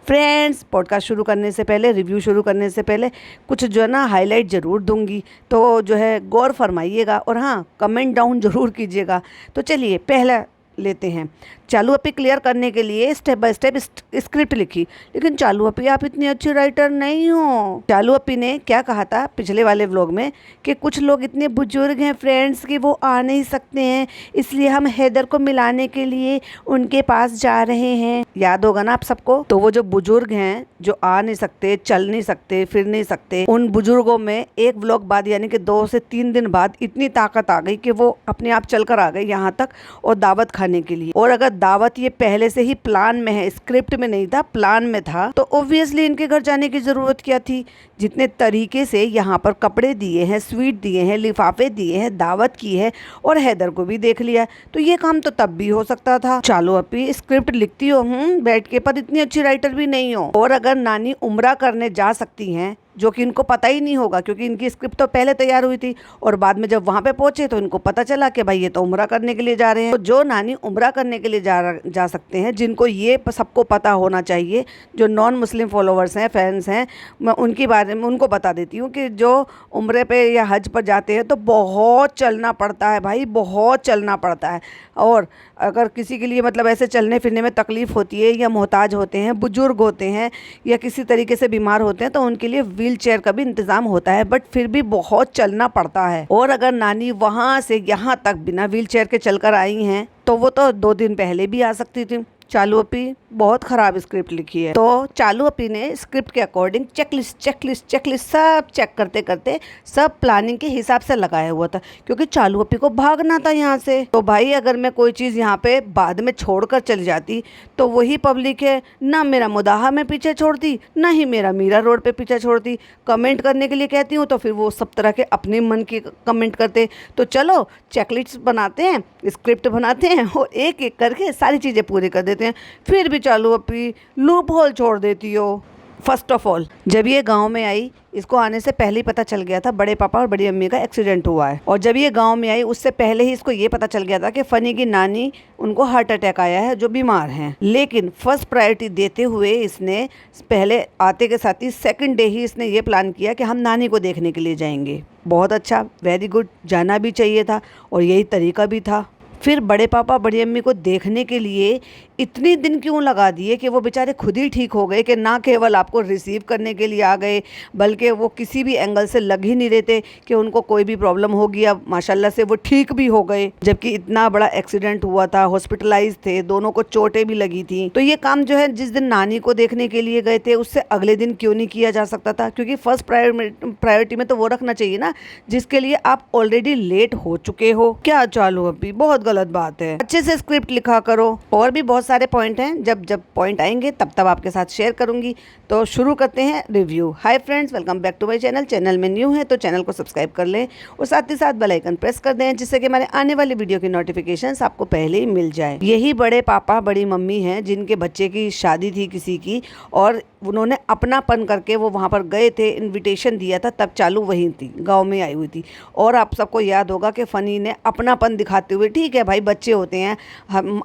Friends, podcast शुरू करने से पहले, रिव्यू शुरू करने से पहले कुछ जो है ना हाईलाइट ज़रूर दूंगी, तो जो है गौर फरमाइएगा और हाँ, कमेंट डाउन ज़रूर कीजिएगा। तो चलिए पहला लेते हैं। चालू अपी क्लियर करने के लिए स्टेप बाय स्टेप स्क्रिप्ट लिखी, लेकिन चालू अपी आप इतनी अच्छी राइटर नहीं हो। चालू अपी ने क्या कहा था पिछले वाले व्लॉग में कि कुछ लोग इतने बुजुर्ग हैं फ्रेंड्स कि वो आ नहीं सकते हैं, इसलिए हम हैदर को मिलाने के लिए उनके पास जा रहे हैं। याद होगा ना आप सबको। तो वो जो बुजुर्ग हैं जो आ नहीं सकते, चल नहीं सकते, फिर नहीं सकते, उन बुजुर्गों में एक व्लॉग बाद यानी कि 2 से 3 दिन बाद इतनी ताकत आ गई कि वो अपने आप चलकर आ गए यहाँ तक और दावत खाने के लिए। और अगर दावत ये पहले से ही प्लान में है, स्क्रिप्ट में नहीं था, प्लान में था, तो ऑब्वियसली इनके घर जाने की ज़रूरत क्या थी। जितने तरीके से यहाँ पर कपड़े दिए हैं, स्वीट दिए हैं, लिफाफे दिए हैं, दावत की है और हैदर को भी देख लिया, तो ये काम तो तब भी हो सकता था। चालो अपी स्क्रिप्ट लिखती हो बैठ के, पर इतनी अच्छी राइटर भी नहीं हो। और अगर नानी उम्रा करने जा सकती हैं, जो कि इनको पता ही नहीं होगा क्योंकि इनकी स्क्रिप्ट तो पहले तैयार हुई थी, और बाद में जब वहाँ पे पहुँचे तो इनको पता चला कि भाई ये तो उम्रा करने के लिए जा रहे हैं। तो जो नानी उम्रा करने के लिए जा सकते हैं, जिनको ये सबको पता होना चाहिए, जो नॉन मुस्लिम फॉलोवर्स हैं, फैंस हैं, मैं उनके बारे में उनको बता देती हूँ कि जो उम्रे पे या हज पर जाते हैं तो बहुत चलना पड़ता है भाई, बहुत चलना पड़ता है। और अगर किसी के लिए मतलब ऐसे चलने फिरने में तकलीफ़ होती है, या मोहताज होते हैं, बुजुर्ग होते हैं, या किसी तरीके से बीमार होते हैं, तो उनके लिए व्हील चेयर का भी इंतज़ाम होता है, बट फिर भी बहुत चलना पड़ता है। और अगर नानी वहाँ से यहाँ तक बिना व्हील चेयर के चलकर आई हैं, तो वो तो 2 दिन पहले भी आ सकती थी। चालू अपी बहुत ख़राब स्क्रिप्ट लिखी है। तो चालू अपी ने स्क्रिप्ट के अकॉर्डिंग चेकलिस्ट सब चेक करते करते सब प्लानिंग के हिसाब से लगाया हुआ था, क्योंकि चालू अपी को भागना था यहाँ से। तो भाई अगर मैं कोई चीज़ यहाँ पे बाद में छोड़कर चली जाती तो वही पब्लिक है ना मेरा मुदाहा में पीछे छोड़ती, ना ही मेरा मीरा रोड पे पीछे छोड़ती। कमेंट करने के लिए कहती हूँ तो फिर वो सब तरह के अपने मन के कमेंट करते। तो चलो चेकलिस्ट बनाते हैं, स्क्रिप्ट बनाते हैं और एक एक करके सारी चीज़ें पूरी कर देते हैं। फिर भी चालू अपी लूप होल छोड़ देती हो। फर्स्ट ऑफ ऑल, जब ये गांव में आई, इसको आने से पहले ही पता चल गया था बड़े पापा और बड़ी अम्मी का एक्सीडेंट हुआ है। और जब ये गांव में आई उससे पहले ही इसको ये पता चल गया था कि फनी की नानी उनको हार्ट अटैक आया है, जो बीमार हैं। लेकिन फर्स्ट प्रायोरिटी देते हुए इसने पहले आते के साथ ही सेकंड डे ही इसने ये प्लान किया कि हम नानी को देखने के लिए जाएंगे। बहुत अच्छा, वेरी गुड, जाना भी चाहिए था और यही तरीका भी था। फिर बड़े पापा बड़ी अम्मी को देखने के लिए इतनी दिन क्यों लगा दिए कि वो बेचारे खुद ही ठीक हो गए, कि ना केवल आपको रिसीव करने के लिए आ गए, बल्कि वो किसी भी एंगल से लग ही नहीं रहे थे कि उनको कोई भी प्रॉब्लम होगी। अब माशाल्लाह से वो ठीक भी हो गए, जबकि इतना बड़ा एक्सीडेंट हुआ था, हॉस्पिटलाइज थे, दोनों को चोटें भी लगी थी। तो ये काम जो है जिस दिन नानी को देखने के लिए गए थे उससे अगले दिन क्यों नहीं किया जा सकता था, क्योंकि फर्स्ट प्रायोरिटी में तो वो रखना चाहिए ना जिसके लिए आप ऑलरेडी लेट हो चुके हो। क्या चालू अभी बहुत गलत बात है। अच्छे से स्क्रिप्ट लिखा करो। और भी बहुत सारे पॉइंट हैं, जब पॉइंट आएंगे तब आपके साथ शेयर करूंगी। तो शुरू करते हैं review. Hi friends, welcome back to my channel. Channel में न्यू है तो चैनल को सब्सक्राइब कर लें और साथ ही साथ बेल आइकन प्रेस कर दें, जिससे कि हमारे आने वाली वीडियो की नोटिफिकेशंस आपको पहले ही मिल जाए। यही बड़े पापा बड़ी मम्मी हैं जिनके बच्चे की शादी थी किसी की, और उन्होंने अपनापन करके वो वहाँ पर गए थे, इन्विटेशन दिया था, तब चालू वहीं थी, गाँव में आई हुई थी। और आप सबको याद होगा कि फ़नी ने अपनापन दिखाते हुए, ठीक है भाई बच्चे होते हैं,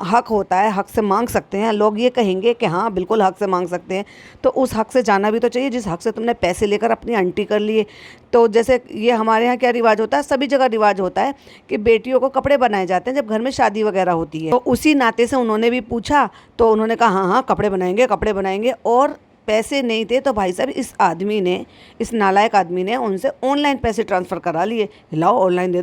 हक होता है, हक से मांग सकते हैं, लोग ये कहेंगे कि हाँ बिल्कुल हक से मांग सकते हैं, तो उस हक से जाना भी तो चाहिए जिस हक से तुमने पैसे लेकर अपनी आंटी कर लिए। तो जैसे ये हमारे यहाँ क्या रिवाज होता है, सभी जगह रिवाज होता है कि बेटियों को कपड़े बनाए जाते हैं जब घर में शादी वगैरह होती है। तो उसी नाते से उन्होंने भी पूछा, तो उन्होंने कहा हाँ हाँ कपड़े बनाएंगे। और पैसे नहीं थे तो भाई साहब इस आदमी ने, इस नालायक आदमी ने उनसे ऑनलाइन पैसे ट्रांसफ़र करा लिए, लाओ ऑनलाइन दे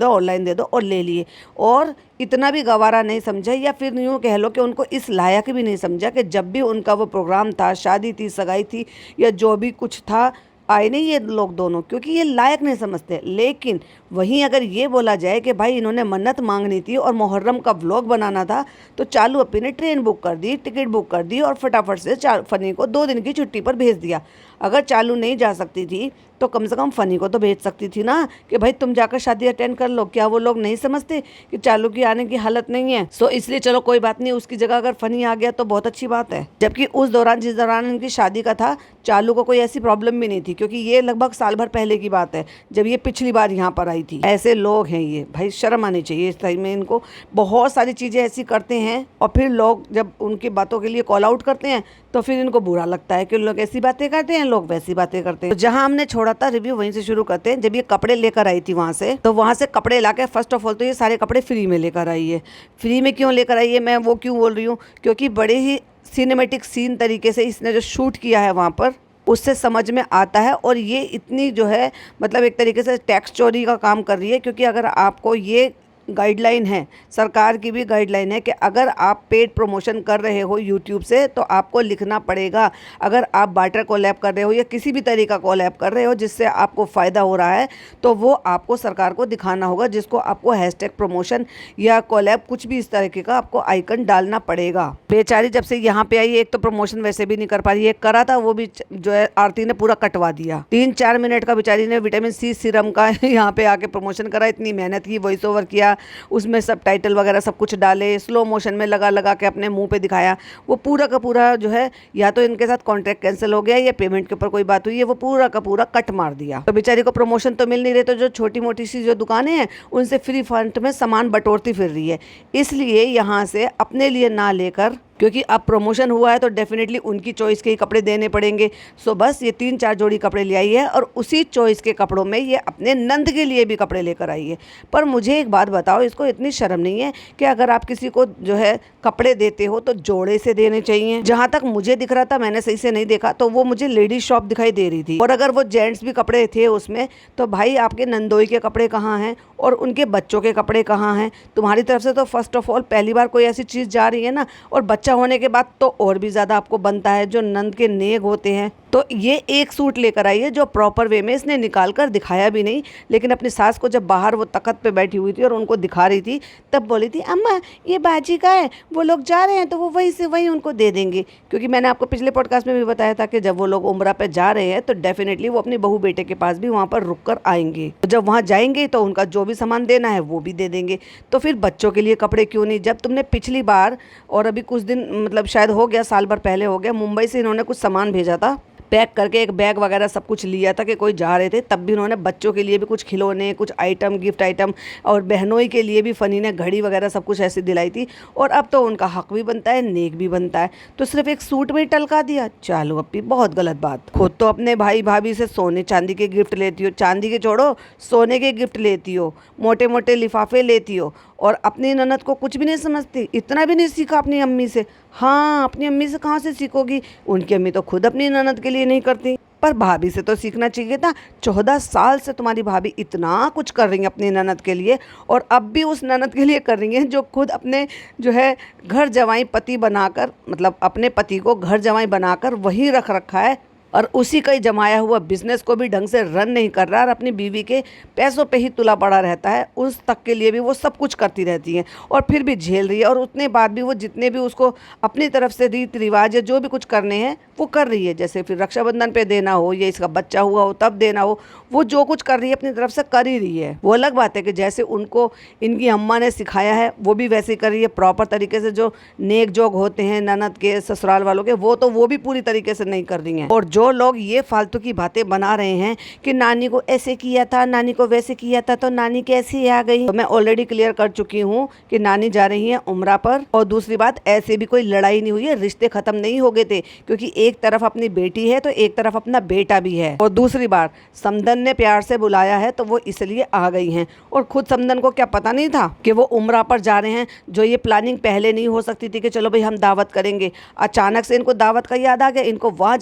दो और ले लिए। और इतना भी गवारा नहीं समझा, या फिर यूँ कह लो कि उनको इस लायक भी नहीं समझा कि जब भी उनका वो प्रोग्राम था, शादी थी, सगाई थी, या जो भी कुछ था, आए नहीं ये लोग दोनों, क्योंकि ये लायक नहीं समझते। लेकिन वहीं अगर ये बोला जाए कि भाई इन्होंने मन्नत मांगनी थी और मुहर्रम का व्लॉग बनाना था, तो चालू अपी ने ट्रेन बुक कर दी, टिकट बुक कर दी और फटाफट से फनी को 2 दिन की छुट्टी पर भेज दिया। अगर चालू नहीं जा सकती थी तो कम से कम फ़नी को तो भेज सकती थी ना कि भाई तुम जाकर शादी अटेंड कर लो। क्या वो लोग नहीं समझते कि चालू की आने की हालत नहीं है? सो इसलिए चलो कोई बात नहीं, उसकी जगह अगर फ़नी आ गया तो बहुत अच्छी बात है। जबकि उस दौरान, जिस दौरान इनकी शादी का था, चालू को कोई ऐसी प्रॉब्लम भी नहीं थी, क्योंकि ये लगभग साल भर पहले की बात है जब ये पिछली बार यहाँ पर आई थी। ऐसे लोग हैं ये, भाई शर्म आनी चाहिए इस टाइम में इनको। बहुत सारी चीज़ें ऐसी करते हैं और फिर लोग जब उनकी बातों के लिए कॉल आउट करते हैं तो फिर इनको बुरा लगता है कि लोग ऐसी बातें करते हैं, लोग वैसी बातें करते हैं। तो जहाँ हमने छोड़ा था रिव्यू वहीं से शुरू करते हैं। जब ये कपड़े लेकर आई थी वहाँ से, तो वहाँ से कपड़े लाके फर्स्ट ऑफ ऑल तो ये सारे कपड़े फ्री में लेकर आई है। फ्री में क्यों लेकर आई है, मैं वो क्यों बोल रही हूँ, क्योंकि बड़े ही सिनेमेटिक सीन तरीके से इसने जो शूट किया है वहाँ पर, उससे समझ में आता है। और ये इतनी जो है मतलब एक तरीके से टैक्स चोरी का काम कर रही है, क्योंकि अगर आपको ये गाइडलाइन है, सरकार की भी गाइडलाइन है कि अगर आप पेड प्रमोशन कर रहे हो यूट्यूब से तो आपको लिखना पड़ेगा। अगर आप बार्टर कोलैब कर रहे हो या किसी भी तरीका कोलैब कर रहे हो जिससे आपको फ़ायदा हो रहा है, तो वो आपको सरकार को दिखाना होगा, जिसको आपको हैशटैग प्रमोशन या कोलैब कुछ भी इस तरीके का आपको आइकन डालना पड़ेगा। बेचारी जब से यहाँ पे आई, एक तो प्रमोशन वैसे भी नहीं कर पा रही है, करा था वो भी जो है आरती ने पूरा कटवा दिया। 3-4 मिनट का बेचारी ने विटामिन सी सीरम का यहाँ पे आके प्रमोशन करा, इतनी मेहनत की, वॉइस ओवर किया, उसमें सब टाइटल वगैरह सब कुछ डाले, स्लो मोशन में लगा लगा के अपने मुंह पे दिखाया। वो पूरा का पूरा जो है, या तो इनके साथ कॉन्ट्रैक्ट कैंसिल हो गया या पेमेंट के ऊपर कोई बात हुई है, वो पूरा का पूरा कट मार दिया। तो बेचारी को प्रमोशन तो मिल नहीं रहे, तो जो छोटी मोटी सी जो दुकानें हैं उनसे फ्री फंड में सामान बटोरती फिर रही है। इसलिए यहाँ से अपने लिए ना लेकर, क्योंकि अब प्रमोशन हुआ है तो डेफिनेटली उनकी चॉइस के ही कपड़े देने पड़ेंगे। सो बस ये 3-4 जोड़ी कपड़े ले आई है और उसी चॉइस के कपड़ों में ये अपने नंद के लिए भी कपड़े लेकर आई है। पर मुझे एक बात बताओ, इसको इतनी शर्म नहीं है कि अगर आप किसी को जो है कपड़े देते हो तो जोड़े से देने चाहिए? जहाँ तक मुझे दिख रहा था, मैंने सही से नहीं देखा, तो वो मुझे लेडीज शॉप दिखाई दे रही थी। और अगर वो जेंट्स भी कपड़े थे उसमें, तो भाई आपके नंदोई के कपड़े कहाँ हैं और उनके बच्चों के कपड़े कहाँ हैं? तुम्हारी तरफ से तो फर्स्ट ऑफ ऑल पहली बार कोई ऐसी चीज़ जा रही है ना, और बच्चा होने के बाद तो और भी ज़्यादा आपको बनता है, जो नंद के नेग होते हैं। तो ये एक सूट लेकर आई है जो प्रॉपर वे में इसने निकाल कर दिखाया भी नहीं, लेकिन अपनी सास को जब बाहर वो तख्त पे बैठी हुई थी और उनको दिखा रही थी, तब बोली थी अम्मा ये बाजी का है, वो लोग जा रहे हैं तो वो वहीं से वहीं उनको दे देंगे। क्योंकि मैंने आपको पिछले पॉडकास्ट में भी बताया था कि जब वो लोग उम्रा पे जा रहे हैं तो डेफिनेटली वो अपनी बहू बेटे के पास भी वहाँ पर रुक कर आएंगे। तो जब वहाँ जाएंगे तो उनका जो भी सामान देना है वो भी दे देंगे। तो फिर बच्चों के लिए कपड़े क्यों नहीं? जब तुमने पिछली बार और अभी कुछ दिन मतलब शायद हो गया, साल भर पहले हो गया, मुंबई से इन्होंने कुछ सामान भेजा था, पैक करके एक बैग वगैरह सब कुछ लिया था कि कोई जा रहे थे, तब भी उन्होंने बच्चों के लिए भी कुछ खिलौने, कुछ आइटम, गिफ्ट आइटम, और बहनोई के लिए भी फनी ने घड़ी वगैरह सब कुछ ऐसी दिलाई थी। और अब तो उनका हक भी बनता है, नेक भी बनता है, तो सिर्फ एक सूट में ही टलका दिया। चलो अपनी बहुत गलत बात। खुद तो अपने भाई भाभी से सोने चांदी के गिफ्ट लेती हो, चांदी के छोड़ो सोने के गिफ्ट लेती हो, मोटे मोटे लिफाफे लेती हो, और अपनी ननद को कुछ भी नहीं समझती। इतना भी नहीं सीखा अपनी अम्मी से? हाँ, अपनी अम्मी से कहाँ से सीखोगी? उनकी अम्मी तो खुद अपनी ननद के लिए नहीं करती, पर भाभी से तो सीखना चाहिए था। 14 साल से तुम्हारी भाभी इतना कुछ कर रही है अपनी ननद के लिए, और अब भी उस ननद के लिए कर रही हैं जो खुद अपने जो है घर जवाई पति बनाकर, मतलब अपने पति को घर जवाई बनाकर वही रख रखा है, और उसी का ही जमाया हुआ बिजनेस को भी ढंग से रन नहीं कर रहा, और अपनी बीवी के पैसों पे ही तुला पड़ा रहता है। उस तक के लिए भी वो सब कुछ करती रहती हैं और फिर भी झेल रही है। और उतने बाद भी वो जितने भी उसको अपनी तरफ से रीति रिवाज या जो भी कुछ करने हैं वो कर रही है। जैसे फिर रक्षाबंधन पे देना हो या इसका बच्चा हुआ हो तब देना हो, वो जो कुछ कर रही है अपनी तरफ से कर ही रही है। वो अलग बात है कि जैसे उनको इनकी अम्मा ने सिखाया है वो भी वैसे ही कर रही है, प्रॉपर तरीके से। जो नेक जोग होते हैं ननद के, ससुराल वालों के, वो भी पूरी तरीके से नहीं कर रही हैं। और जो लोग ये फालतू की बातें बना रहे हैं कि नानी को ऐसे किया था, नानी को वैसे किया था, तो नानी कैसी आ गई, तो मैं ऑलरेडी क्लियर कर चुकी हूँ कि नानी जा रही है उम्रा पर। और दूसरी बात, ऐसे भी कोई लड़ाई नहीं हुई है, रिश्ते खत्म नहीं हो गए थे, क्योंकि एक तरफ अपनी बेटी है तो एक तरफ अपना बेटा भी है। और दूसरी बार समदन ने प्यार से बुलाया है तो वो इसलिए आ गई हैं। और खुद समदन को क्या पता नहीं था कि वो उम्रा पर जा रहे हैं? जो ये प्लानिंग पहले नहीं हो सकती थी कि चलो भाई हम दावत करेंगे, अचानक से इनको दावत का याद आ गया। इनको वहाँ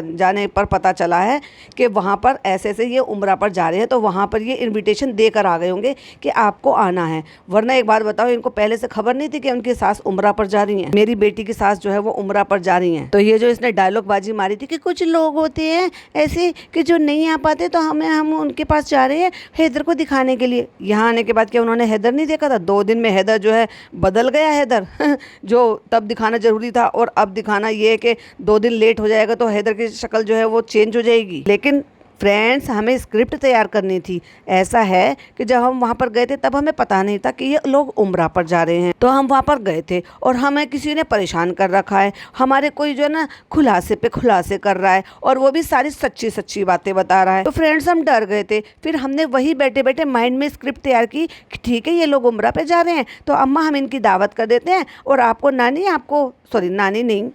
जाने पर पता चला है कि वहाँ पर ऐसे ऐसे ये उम्रा पर जा रहे हैं, तो वहाँ पर ये इनविटेशन देकर आ गए होंगे कि आपको आना है। वरना एक बात बताओ, इनको पहले से खबर नहीं थी कि उनकी सास उम्रा पर जा रही हैं? मेरी बेटी की सास जो है वो उम्रा पर जा रही हैं। तो ये जो इसने डायलॉग बाजी मारी थी कि कुछ लोग होते हैं ऐसे कि जो नहीं आ पाते, तो हम उनके पास जा रहे हैं हैदर को दिखाने के लिए। यहाँ आने के बाद क्या उन्होंने हैदर नहीं देखा था? 2 दिन में हैदर जो है बदल गया हैदर जो तब दिखाना जरूरी था, और अब दिखाना ये है कि 2 दिन लेट हो जाएगा तो हैदर की शक्ल जो है वो चेंज हो जाएगी। लेकिन फ्रेंड्स हमें स्क्रिप्ट तैयार करनी थी। ऐसा है कि जब हम वहाँ पर गए थे तब हमें पता नहीं था कि ये लोग उम्रा पर जा रहे हैं। तो हम वहाँ पर गए थे और हमें किसी ने परेशान कर रखा है, हमारे कोई जो है ना खुलासे पे खुलासे कर रहा है और वो भी सारी सच्ची सच्ची बातें बता रहा है। तो फ्रेंड्स हम डर गए थे। फिर हमने वही बैठे बैठे माइंड में स्क्रिप्ट तैयार की कि ठीक है ये लोग उम्रा पे जा रहे हैं तो अम्मा हम इनकी दावत कर देते हैं और आपको नानी नहीं,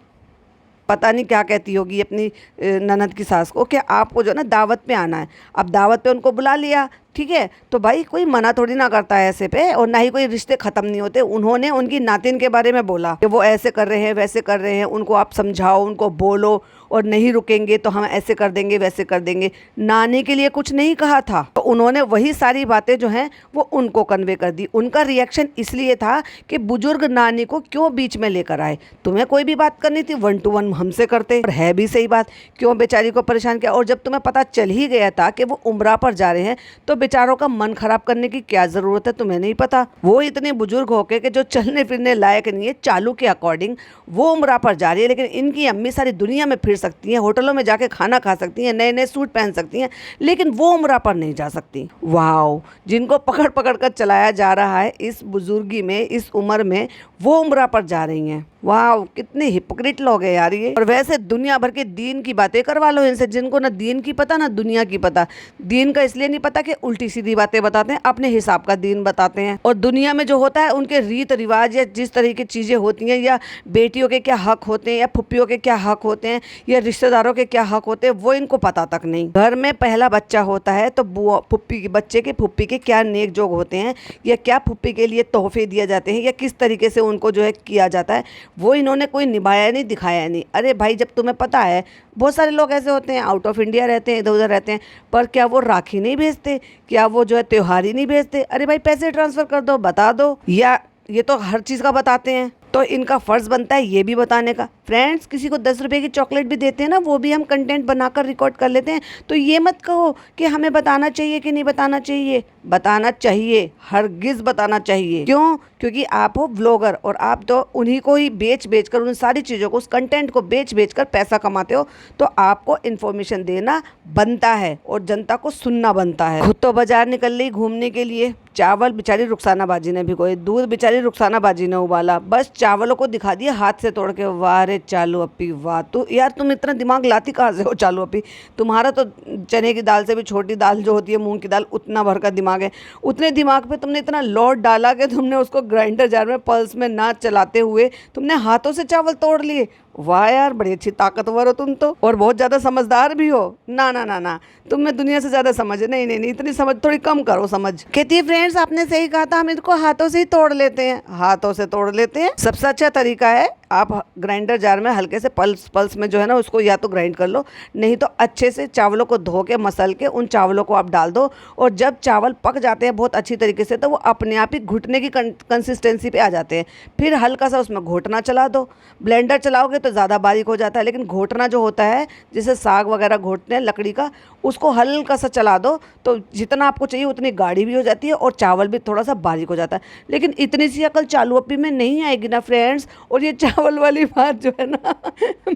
पता नहीं क्या कहती होगी अपनी ननद की सास को, कि आपको जो है ना दावत पे आना है। अब दावत पे उनको बुला लिया, ठीक है, तो भाई कोई मना थोड़ी ना करता है ऐसे पे, और ना ही कोई रिश्ते ख़त्म नहीं होते। उन्होंने उनकी नातिन के बारे में बोला कि वो ऐसे कर रहे हैं वैसे कर रहे हैं, उनको आप समझाओ, उनको बोलो, और नहीं रुकेंगे तो हम ऐसे कर देंगे वैसे कर देंगे। नानी के लिए कुछ नहीं कहा था, तो उन्होंने वही सारी बातें जो हैं वो उनको कन्वे कर दी। उनका रिएक्शन इसलिए था कि बुजुर्ग नानी को क्यों बीच में लेकर आए, तुम्हें कोई भी बात करनी थी 1 to 1 हमसे करते, और है भी सही बात, क्यों बेचारी को परेशान किया। और जब तुम्हें पता चल ही गया था कि वो उम्रा पर जा रहे हैं तो बेचारों का मन खराब करने की क्या ज़रूरत है, तुम्हें नहीं पता। वो इतने बुजुर्ग होके कि जो चलने फिरने लायक नहीं है, चालू के अकॉर्डिंग वो उम्रा पर जा रही है, लेकिन इनकी अम्मी सारी दुनिया में फिर सकती हैं, होटलों में जाके खाना खा सकती हैं, नए नए सूट पहन सकती हैं, लेकिन वो उम्रा पर नहीं जा सकती। वाओ, जिनको पकड़ पकड़ कर चलाया जा रहा है इस बुजुर्गी में, इस उम्र में, वो उम्रा पर जा रही हैं। वाह, कितने हिपोक्रेट लोग हैं यार ये। और वैसे दुनिया भर के दीन की बातें करवा लो इनसे, जिनको ना दीन की पता ना दुनिया की पता। दीन का इसलिए नहीं पता कि उल्टी सीधी बातें बताते हैं, अपने हिसाब का दीन बताते हैं। और दुनिया में जो होता है उनके रीत रिवाज या जिस तरह की चीज़ें होती हैं, या बेटियों के क्या हक होते हैं, या फुप्पियों के क्या हक होते हैं, या रिश्तेदारों के क्या हक होते हैं, वो इनको पता तक नहीं। घर में पहला बच्चा होता है तो बुआ फुप्पी के बच्चे के फुप्पी के क्या नेक जोग होते हैं, या क्या फुप्पी के लिए तोहफे दिए जाते हैं, या किस तरीके से उनको जो है किया जाता है, वो इन्होंने कोई निभाया नहीं, दिखाया नहीं। अरे भाई, जब तुम्हें पता है, बहुत सारे लोग ऐसे होते हैं आउट ऑफ इंडिया रहते हैं, इधर उधर रहते हैं, पर क्या वो राखी नहीं भेजते, क्या वो जो है त्योहार ही नहीं भेजते? अरे भाई, पैसे ट्रांसफ़र कर दो, बता दो। या ये तो हर चीज़ का बताते हैं, तो इनका फ़र्ज़ बनता है ये भी बताने का। फ्रेंड्स, किसी को 10 रुपये की चॉकलेट भी देते हैं ना, वो भी हम कंटेंट बनाकर रिकॉर्ड कर लेते हैं। तो ये मत कहो कि हमें बताना चाहिए कि नहीं बताना चाहिए। बताना चाहिए, हरगिज़ बताना चाहिए। क्यों? क्योंकि आप हो व्लॉगर, और आप तो उन्हीं को ही बेच बेच कर, उन सारी चीज़ों को, उस कंटेंट को बेच बेच कर पैसा कमाते हो। तो आपको इन्फॉर्मेशन देना बनता है और जनता को सुनना बनता है। खुद तो बाजार निकल रही घूमने के लिए, चावल बेचारी रुखसाना बाजी ने भिगोए, दूध बेचारी रुखसाना बाजी ने उबाला, बस चावलों को दिखा दिया हाथ से तोड़ के। वाह रे चालू अप्पी वाह, तो यार तुम इतना दिमाग लाती कहाँ से हो चालू अप्पी? तुम्हारा तो चने की दाल से भी छोटी दाल जो होती है, मूंग की दाल, उतना भर का दिमाग है। उतने दिमाग पे तुमने इतना लोड डाला कि तुमने उसको ग्राइंडर जार में पल्स में ना चलाते हुए तुमने हाथों से चावल तोड़ लिए। वाह यार, बड़ी अच्छी ताकतवर हो तुम तो, और बहुत ज़्यादा समझदार भी हो। ना ना ना ना, तुम में दुनिया से ज़्यादा समझ है। नहीं नहीं नहीं, इतनी समझ थोड़ी कम करो समझ। कहती है फ्रेंड्स, आपने सही कहा था, हम इसको हाथों से ही तोड़ लेते हैं। हाथों से तोड़ लेते हैं, सबसे अच्छा तरीका है आप ग्राइंडर जार में हल्के से पल्स में जो है ना उसको या तो ग्राइंड कर लो, नहीं तो अच्छे से चावलों को धो के मसल के उन चावलों को आप डाल दो। और जब चावल पक जाते हैं बहुत अच्छी तरीके से, तो वो अपने आप ही घुटने की कंसिस्टेंसी पे आ जाते हैं। फिर हल्का सा उसमें घोटना चला दो। ब्लेंडर चलाओगे तो ज़्यादा बारीक हो जाता है, लेकिन घोटना जो होता है, जैसे साग वगैरह घोटते हैं लकड़ी का, उसको हल्का सा चला दो तो जितना आपको चाहिए उतनी गाढ़ी भी हो जाती है और चावल भी थोड़ा सा बारीक हो जाता है। लेकिन इतनी सी अकल चालू अप्पी में नहीं आएगी ना फ्रेंड्स। और ये चावल वाली बात जो है ना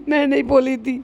मैं नहीं बोली थी।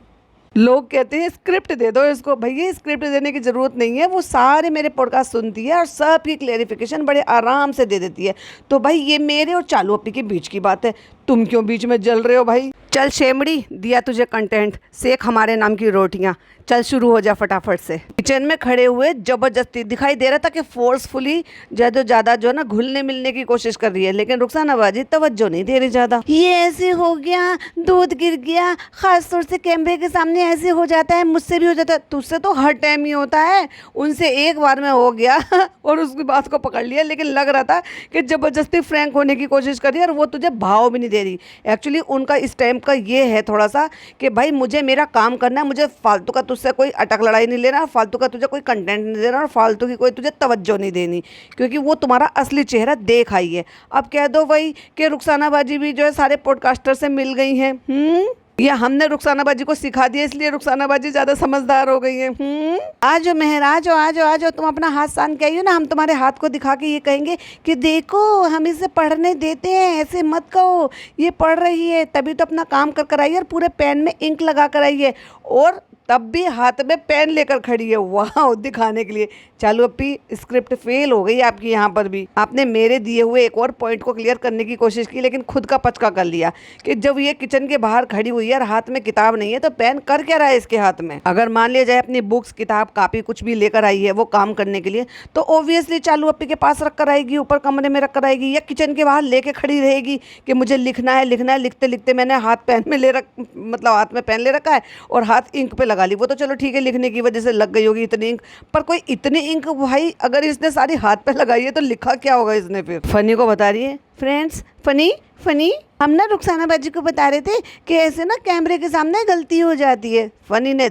लोग कहते हैं स्क्रिप्ट दे दो इसको। भैया, स्क्रिप्ट देने की ज़रूरत नहीं है, वो सारे मेरे पॉडकास्ट सुनती है और सबकी क्लेरिफिकेशन बड़े आराम से दे देती है। तो भाई, ये मेरे और चालू अप्पी के बीच की बात है, तुम क्यों बीच में जल रहे हो भाई? चल शेमड़ी, दिया तुझे कंटेंट, सेक हमारे नाम की रोटियां, चल शुरू हो जा फटाफट से। किचन में खड़े हुए जबरदस्ती दिखाई दे रहा था कि फोर्सफुली ज़्यादा जो है ना घुलने मिलने की कोशिश कर रही है, लेकिन रुखसाना बाजी तवज्जो नहीं दे रही ज़्यादा। ये ऐसे हो गया, दूध गिर गया, खास तौर से कैमरे के सामने ऐसे हो जाता है, मुझसे भी हो जाता है। तुझसे तो हर टाइम ही होता है, उनसे एक बार में हो गया और उसकी बात को पकड़ लिया, लेकिन लग रहा था कि ज़बरदस्ती फ्रैंक होने की कोशिश कर रही है और वो तुझे भाव भी नहीं दे रही। एक्चुअली उनका इस टाइम का ये है थोड़ा सा कि भाई मुझे मेरा काम करना है, मुझे फालतू का तुझसे कोई अटक लड़ाई नहीं लेना, फालतू का तुझे कोई कंटेंट नहीं देना, और फालतू की कोई तुझे तवज्जो नहीं देनी, क्योंकि वो तुम्हारा असली चेहरा देख आई है। अब कह दो भाई कि रुखसाना बाजी भी जो है सारे पॉडकास्टर से मिल गई हैं, या हमने रुखसाना बाजी को सिखा दिया इसलिए रुखसाना बाजी ज़्यादा समझदार हो गई है। आज मेहर, आज आज तुम अपना हाथ सान के आइयो ना, हम तुम्हारे हाथ को दिखा के ये कहेंगे कि देखो हम इसे पढ़ने देते हैं, ऐसे मत कहो, ये पढ़ रही है तभी तो अपना काम कर कर आई है, और पूरे पेन में इंक लगा कर आई है। और तब भी हाथ में पेन लेकर खड़ी है, वाह, दिखाने के लिए। चालू अप्पी, स्क्रिप्ट फेल हो गई आपकी यहाँ पर भी। आपने मेरे दिए हुए एक और पॉइंट को क्लियर करने की कोशिश की, लेकिन खुद का पचका कर लिया कि जब ये किचन के बाहर खड़ी हुई है और हाथ में किताब नहीं है तो पेन कर क्या रहा है इसके हाथ में। अगर मान लिया जाए अपनी बुक्स, किताब, कॉपी कुछ भी लेकर आई है वो काम करने के लिए, तो ऑब्वियसली चालू अप्पी के पास रख कर आएगी, ऊपर कमरे में रख कर आएगी, या किचन के बाहर लेके खड़ी रहेगी कि मुझे लिखना है लिखना है। लिखते लिखते मैंने हाथ पेन में मतलब हाथ में पेन ले रखा है और हाथ इंक पे लगा ली। वो तो चलो ठीक है, लिखने की वजह से लग गई होगी इतनी इंक, पर कोई इतनी इंक भाई अगर इसने सारी हाथ पे लगाई है तो लिखा क्या होगा इसने फिर। फनी को बता रही है, फ्रेंड्स फनी फनी, हम ना रुखसाना बाजी को बता रहे थे कि ऐसे ना कैमरे के सामने गलती हो जाती है। फनी ने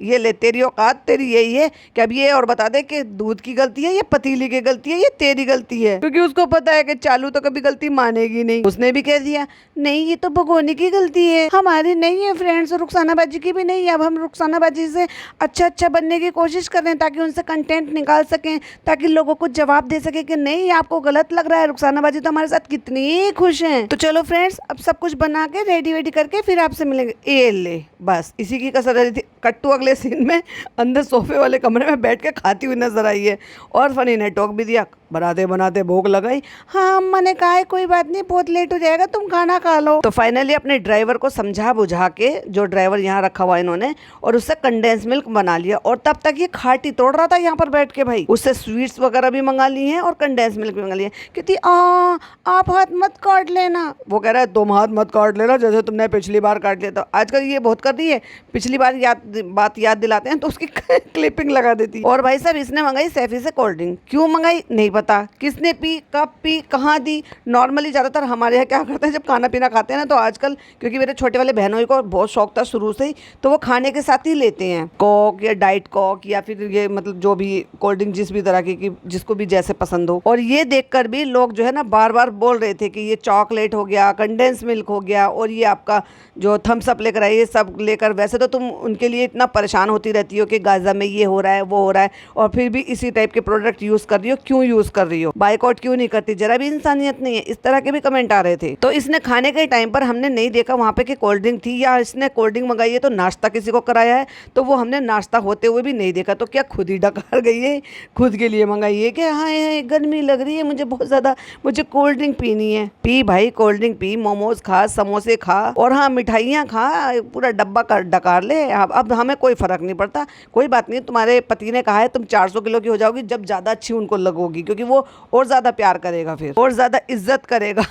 ये ले तेरी औकात तेरी यही है कि अब ये और बता दे कि दूध की गलती है, ये पतीली की गलती है, ये तेरी गलती है, क्योंकि उसको पता है कि चालू तो कभी गलती मानेगी नहीं। उसने भी कह दिया नहीं ये तो भगोनी की गलती है, हमारी नहीं है फ्रेंड्स, रुखसाना बाजी की भी नहीं है। अब हम रुखसाना बाजी से अच्छा बनने की कोशिश कर रहे हैं ताकि उनसे कंटेंट निकाल सकें, ताकि लोगों को जवाब दे सके कि नहीं आपको गलत लग रहा है, रुखसाना बाजी तो हमारे साथ कितनी खुश हैं। तो चलो फ्रेंड्स, अब सब कुछ बना के रेडी वेडी करके फिर आपसे मिलेंगे। ये ले, बस इसी की कसर रही थी। कट्टू अगले सीन में अंदर सोफे वाले कमरे में बैठ के खाती हुई नजर आई है और फनी ने टोक भी दिया, बनाते बनाते भूख लगाई। हाँ अम्मा ने कहा है कोई बात नहीं, बहुत लेट हो जाएगा, तुम खाना खा लो। तो फाइनली अपने ड्राइवर को समझा बुझा के, जो ड्राइवर यहाँ रखा हुआ इन्होंने, और उससे कंडेंस मिल्क बना लिया। और तब तक ये खाटी तोड़ रहा था यहाँ पर बैठ के भाई। उससे स्वीट्स वगैरह भी मंगा ली हैं और कंडेंस मिल्क भी मंगा लिया। कहती आप हाथ मत काट लेना। वो कह रहा है तुम हाथ मत काट लेना, जैसे तुमने पिछली बार काट लिया। तो आजकल ये बहुत कर रही है, पिछली बार बात याद दिलाते हैं तो उसकी क्लिपिंग लगा देती। और भाई साहब इसने मंगाई सैफी से कोल्ड ड्रिंक। क्यों मंगाई नहीं पता, किसने पी, कब पी, कहाँ दी। नॉर्मली ज़्यादातर हमारे यहाँ क्या करते हैं जब खाना पीना खाते हैं ना, तो आजकल क्योंकि मेरे छोटे वाले बहनों को बहुत शौक था शुरू से ही, तो वो खाने के साथ ही लेते हैं कोक या डाइट कोक या फिर ये मतलब जो भी कोल्ड ड्रिंक जिस भी तरह की जिसको भी जैसे पसंद हो। और ये देखकर भी लोग जो है ना बार बार बोल रहे थे कि ये चॉकलेट हो गया, कंडेंस मिल्क हो गया और ये आपका जो थम्स अप लेकर आए, ये सब लेकर। वैसे तो तुम उनके लिए इतना परेशान होती रहती हो कि गाजा में ये हो रहा है वो हो रहा है, और फिर भी इसी टाइप के प्रोडक्ट यूज़ कर रही हो, क्यों यूज़ कर रही हो, बाइकआउट क्यों नहीं करती, जरा भी इंसानियत नहीं है। इस तरह के भी कमेंट आ रहे थे। तो इसने खाने के टाइम पर हमने नहीं देखा वहाँ पे कि कोल्ड ड्रिंक थी, या इसने कोल्ड ड्रिंक मंगाई है तो नाश्ता किसी को कराया है, तो वो हमने नाश्ता होते हुए भी नहीं देखा। तो क्या खुद ही डकार गई है, खुद के लिए मंगाई है कि हाँ गर्मी लग रही है मुझे बहुत ज़्यादा, मुझे कोल्ड ड्रिंक पीनी है। पी भाई कोल्ड ड्रिंक पी, मोमोज खा, समोसे खा, और हाँ मिठाइयाँ खा, पूरा डब्बा कर डकार ले। अब हमें कोई फ़र्क नहीं पड़ता, कोई बात नहीं। तुम्हारे पति ने कहा है तुम 400 किलो की हो जाओगी जब ज़्यादा अच्छी उनको लगोगी, क्योंकि वो और ज़्यादा प्यार करेगा फिर, और ज़्यादा इज्जत करेगा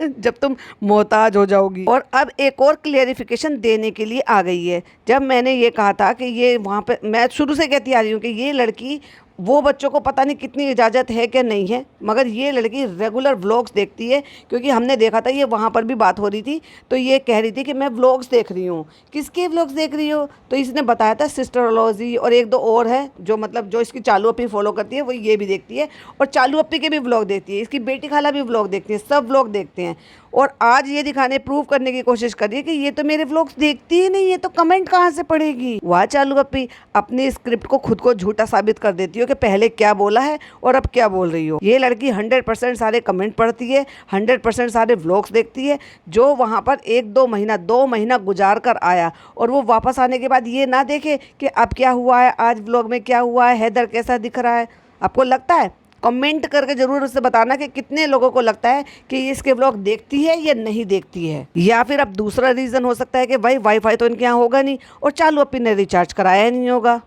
जब तुम मोहताज हो जाओगी। और अब एक और क्लियरिफिकेशन देने के लिए आ गई है। जब मैंने ये कहा था कि ये वहाँ पे, मैं शुरू से कहती आ रही हूँ कि ये लड़की, वो बच्चों को पता नहीं कितनी इजाज़त है कि नहीं है, मगर ये लड़की रेगुलर व्लॉग्स देखती है। क्योंकि हमने देखा था, ये वहाँ पर भी बात हो रही थी, तो ये कह रही थी कि मैं व्लॉग्स देख रही हूँ। किसके व्लॉग्स देख रही हो? तो इसने बताया था सिस्टरोलॉजी और एक दो और है जो मतलब जो इसकी चालू अप्पी फॉलो करती है, वो ये भी देखती है और चालू अप्पी के भी व्लॉग देखती है, इसकी बेटी खाला भी व्लॉग देखती है, सब व्लॉग देखते हैं। और आज ये दिखाने प्रूव करने की कोशिश कर रही है कि ये तो मेरे व्लॉग्स देखती ही नहीं है, तो कमेंट कहाँ से पढ़ेगी। वाह चालू अप्पी, अपनी स्क्रिप्ट को खुद को झूठा साबित कर देती हो कि पहले क्या बोला है और अब क्या बोल रही हो। ये लड़की 100% सारे कमेंट पढ़ती है, 100% सारे व्लॉग्स देखती है। जो वहाँ पर 2 महीना गुजार कर आया और वो वापस आने के बाद ये ना देखे कि अब क्या हुआ है, आज व्लॉग में क्या हुआ है, हैदर कैसा दिख रहा है। आपको लगता है? कमेंट करके ज़रूर उससे बताना कि कितने लोगों को लगता है कि ये इसके व्लॉग देखती है या नहीं देखती है। या फिर अब दूसरा रीज़न हो सकता है कि भाई वाईफाई तो इनके यहाँ होगा नहीं और चालू अप्पी ने रिचार्ज कराया नहीं होगा,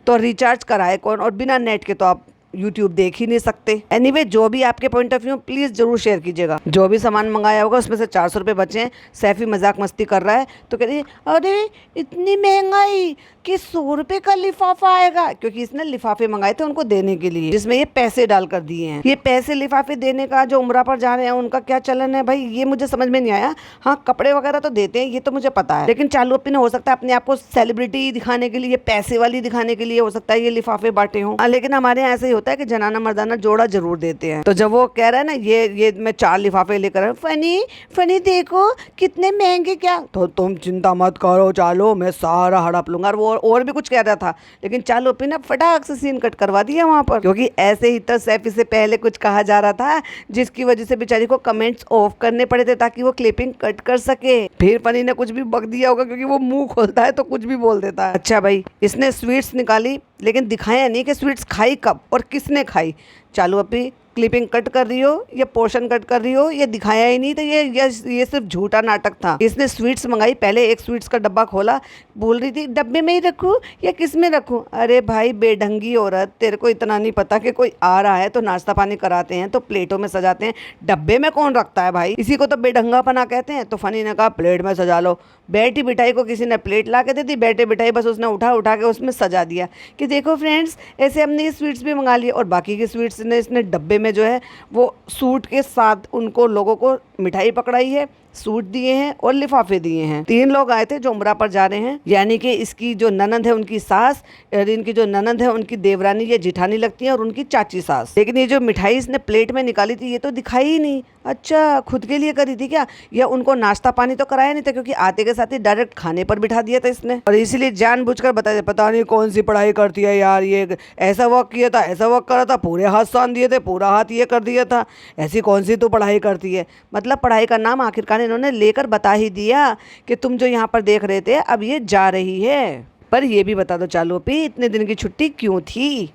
तो रिचार्ज कराए कौन, और बिना नेट के तो आप यूट्यूब देख ही नहीं सकते। एनीवे, जो भी आपके पॉइंट ऑफ व्यू प्लीज़ जरूर शेयर कीजिएगा। जो भी सामान मंगाया होगा उसमें से 400 रुपये बचे हैं। सैफी मजाक मस्ती कर रहा है तो कह रही है अरे इतनी महंगाई कि 100 रुपये का लिफाफा आएगा, क्योंकि इसने लिफाफे मंगाए थे उनको देने के लिए जिसमें ये पैसे डाल कर दिए हैं। ये पैसे लिफाफे देने का जो उम्रा पर जा रहे हैं उनका क्या चलन है भाई, ये मुझे समझ में नहीं आया। हाँ कपड़े वगैरह तो देते हैं, ये तो मुझे पता है, लेकिन चालू अप्पी ने हो सकता है अपने आप को सेलिब्रिटी दिखाने के लिए, पैसे वाली दिखाने के लिए हो सकता है ये लिफाफे बांटे हों। लेकिन हमारे यहाँ ऐसे ही होता है होता है कि जनाना मर्दाना जोड़ा जरूर देते हैं। तो जब वो कह रहा है ना ये मैं 4 लिफाफे लेकर आया, फनी फनी देखो कितने महंगे, क्या तो तुम चिंता मत करो चालो, मैं सारा हड़प लूंगा। और भी कुछ कह रहा था, लेकिन चालो पे ना फटाक से सीन कट करवा दिया वहां पर, क्योंकि ऐसे ही तो सैफी से पहले कुछ कहा जा रहा था जिसकी वजह से बेचारी को कमेंट्स ऑफ करने पड़े थे ताकि वो क्लिपिंग कट कर सके। फिर फनी ने कुछ भी बक दिया होगा, क्योंकि वो मुंह खोलता है तो कुछ भी बोल देता है। अच्छा भाई, इसने स्वीट्स निकाली लेकिन दिखाया नहीं कि स्वीट्स खाई कब और किसने खाई। चालू अपनी क्लिपिंग कट कर रही हो या पोर्शन कट कर रही हो, ये दिखाया ही नहीं, तो ये सिर्फ झूठा नाटक था। इसने स्वीट्स मंगाई, पहले एक स्वीट्स का डब्बा खोला, बोल रही थी डब्बे में ही रखूं या किस में रखूं। अरे भाई बेढंगी औरत, तेरे को इतना नहीं पता कि कोई आ रहा है तो नाश्ता पानी कराते हैं तो प्लेटों में सजाते हैं, डब्बे में कौन रखता है भाई, इसी को तो बेढंगापना कहते हैं। तो फनी ने कहा प्लेट में सजा लो। बैठी बिठाई को किसी ने प्लेट ला के दे दी, बैठे बिठाई बस उसने उठा के उसमें सजा दिया कि देखो फ्रेंड्स ऐसे हमने ये स्वीट्स भी मंगा लिए। और बाकी की स्वीट्स ने इसने डब्बे में जो है वो सूट के साथ उनको लोगों को मिठाई पकड़ाई है, सूट दिए हैं और लिफाफे दिए हैं। 3 लोग आए थे जो उम्रा पर जा रहे हैं, यानी कि इसकी जो ननद है उनकी सास, और इनकी जो ननद है उनकी देवरानी या जिठानी लगती है, और उनकी चाची सास। लेकिन ये जो मिठाई इसने प्लेट में निकाली थी ये तो दिखाई ही नहीं। अच्छा, खुद के लिए करी थी क्या, या उनको नाश्ता पानी तो कराया नहीं था, क्योंकि आते के साथ ही डायरेक्ट खाने पर बिठा दिया था इसने। और इसीलिए जानबूझकर बताया, पता नहीं कौन सी पढ़ाई करती है यार, ये ऐसा वर्क किया था, ऐसा वर्क करा था, पूरे हाथ सान दिए थे, पूरा हाथ ये कर दिया था, ऐसी कौन सी तो पढ़ाई करती है। मतलब पढ़ाई का नाम आखिरकार इन्होंने लेकर बता ही दिया कि तुम जो यहाँ पर देख रहे थे अब ये जा रही है। पर ये भी बता दो चालू पी, इतने दिन की छुट्टी क्यों थी,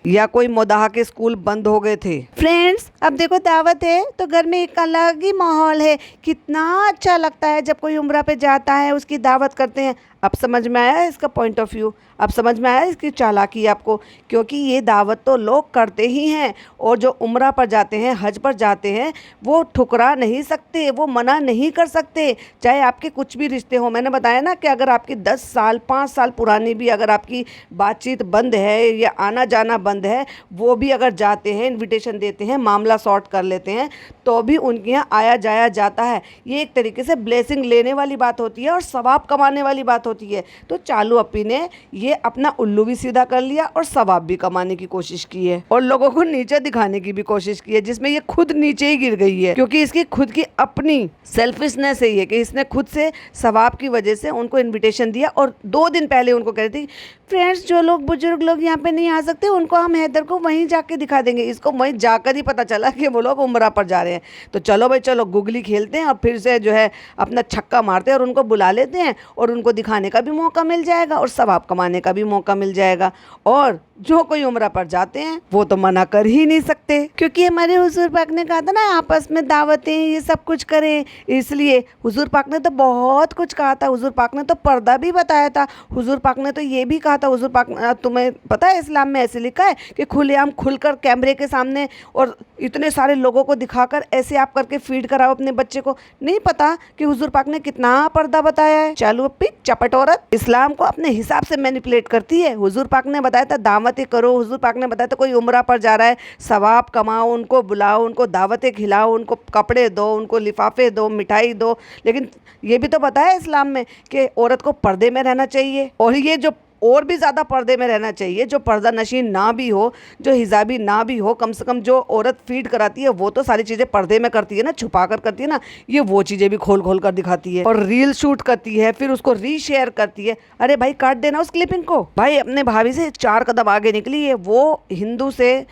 या कोई मोदाहा के स्कूल बंद हो गए थे। फ्रेंड्स अब देखो दावत है तो घर में एक अलग ही माहौल है, कितना अच्छा लगता है जब कोई उम्रा पे जाता है उसकी दावत करते हैं। अब समझ में आया इसका पॉइंट ऑफ व्यू, अब समझ में आया इसकी चालाकी आपको, क्योंकि ये दावत तो लोग करते ही हैं, और जो उम्रा पर जाते हैं, हज पर जाते हैं, वो ठुकरा नहीं सकते, वो मना नहीं कर सकते, चाहे आपके कुछ भी रिश्ते हो। मैंने बताया ना कि अगर आपकी 10 साल 5 साल पुरानी भी अगर आपकी बातचीत बंद है या आना जाना बंद है, वो भी अगर जाते हैं, इन्विटेशन देते हैं, मामला सॉर्ट कर लेते हैं, तो भी उनके यहाँ आया जाया जाता है। ये एक तरीके से ब्लेसिंग लेने वाली बात होती है और सवाब कमाने वाली बात होती है। तो चालू अपी ने ये अपना उल्लू भी सीधा कर लिया और सवाब भी कमाने की कोशिश की है, और लोगों को नीचे दिखाने की भी कोशिश की है, जिसमें ये खुद नीचे ही गिर गई है, क्योंकि इसकी खुद की अपनी सेल्फिशनेस है ये कि इसने खुद से सवाब की वजह से उनको इन्विटेशन दिया, और 2 दिन पहले उनको कह रही थी फ्रेंड्स जो लोग बुजुर्ग लोग यहाँ पे नहीं आ सकते उनको हम हैदर को वहीं जाके दिखा देंगे। इसको वहीं जाकर ही पता चला कि वो लोग उम्रा पर जा रहे हैं। तो चलो भाई चलो गुगली खेलते हैं और फिर से जो है अपना छक्का मारते हैं और उनको बुला लेते हैं, और उनको दिखाने का भी मौका मिल जाएगा और सवाब कमाने का भी मौका मिल जाएगा। और जो कोई उम्रा पर जाते हैं वो तो मना कर ही नहीं सकते, क्योंकि हमारे हुजूर पाक ने कहा था ना आपस में दावतें ये सब कुछ करें, इसलिए हुजूर पाक ने तो बहुत कुछ कहा था। हुजूर पाक ने तो पर्दा भी बताया था, हुजूर पाक ने तो ये भी कहा था, हुजूर पाक तुम्हें पता है इस्लाम में ऐसे लिखा है कि खुलेआम खुलकर कैमरे के सामने और इतने सारे लोगों को दिखाकर ऐसे आप करके फीड कराओ अपने बच्चे को। नहीं पता कि हुजूर पाक ने कितना पर्दा बताया है। चालू अपनी चपट औरत इस्लाम को अपने हिसाब से मैनिपुलेट करती है। हुजूर पाक ने बताया था दावतें करो, हुजूर पाक ने बताया था कोई उम्रा पर जा रहा है सवाब कमाओ, उनको बुलाओ, उनको दावतें खिलाओ, उनको कपड़े दो, उनको लिफाफे दो, मिठाई दो। लेकिन ये भी तो बताया इस्लाम में कि औरत को पर्दे में रहना चाहिए, और ये जो और भी ज़्यादा पर्दे में रहना चाहिए, जो पर्दा नशीन ना भी हो, जो हिजाबी ना भी हो, कम से कम जो औरत फीड कराती है वो तो सारी चीज़ें पर्दे में करती है ना, छुपा कर करती है ना। ये वो चीज़ें भी खोल खोल कर दिखाती है और रील शूट करती है, फिर उसको रीशेयर करती है। अरे भाई काट देना उस क्लिपिंग को। भाई अपने भाभी से 4 कदम आगे निकली है, वो हिंदू से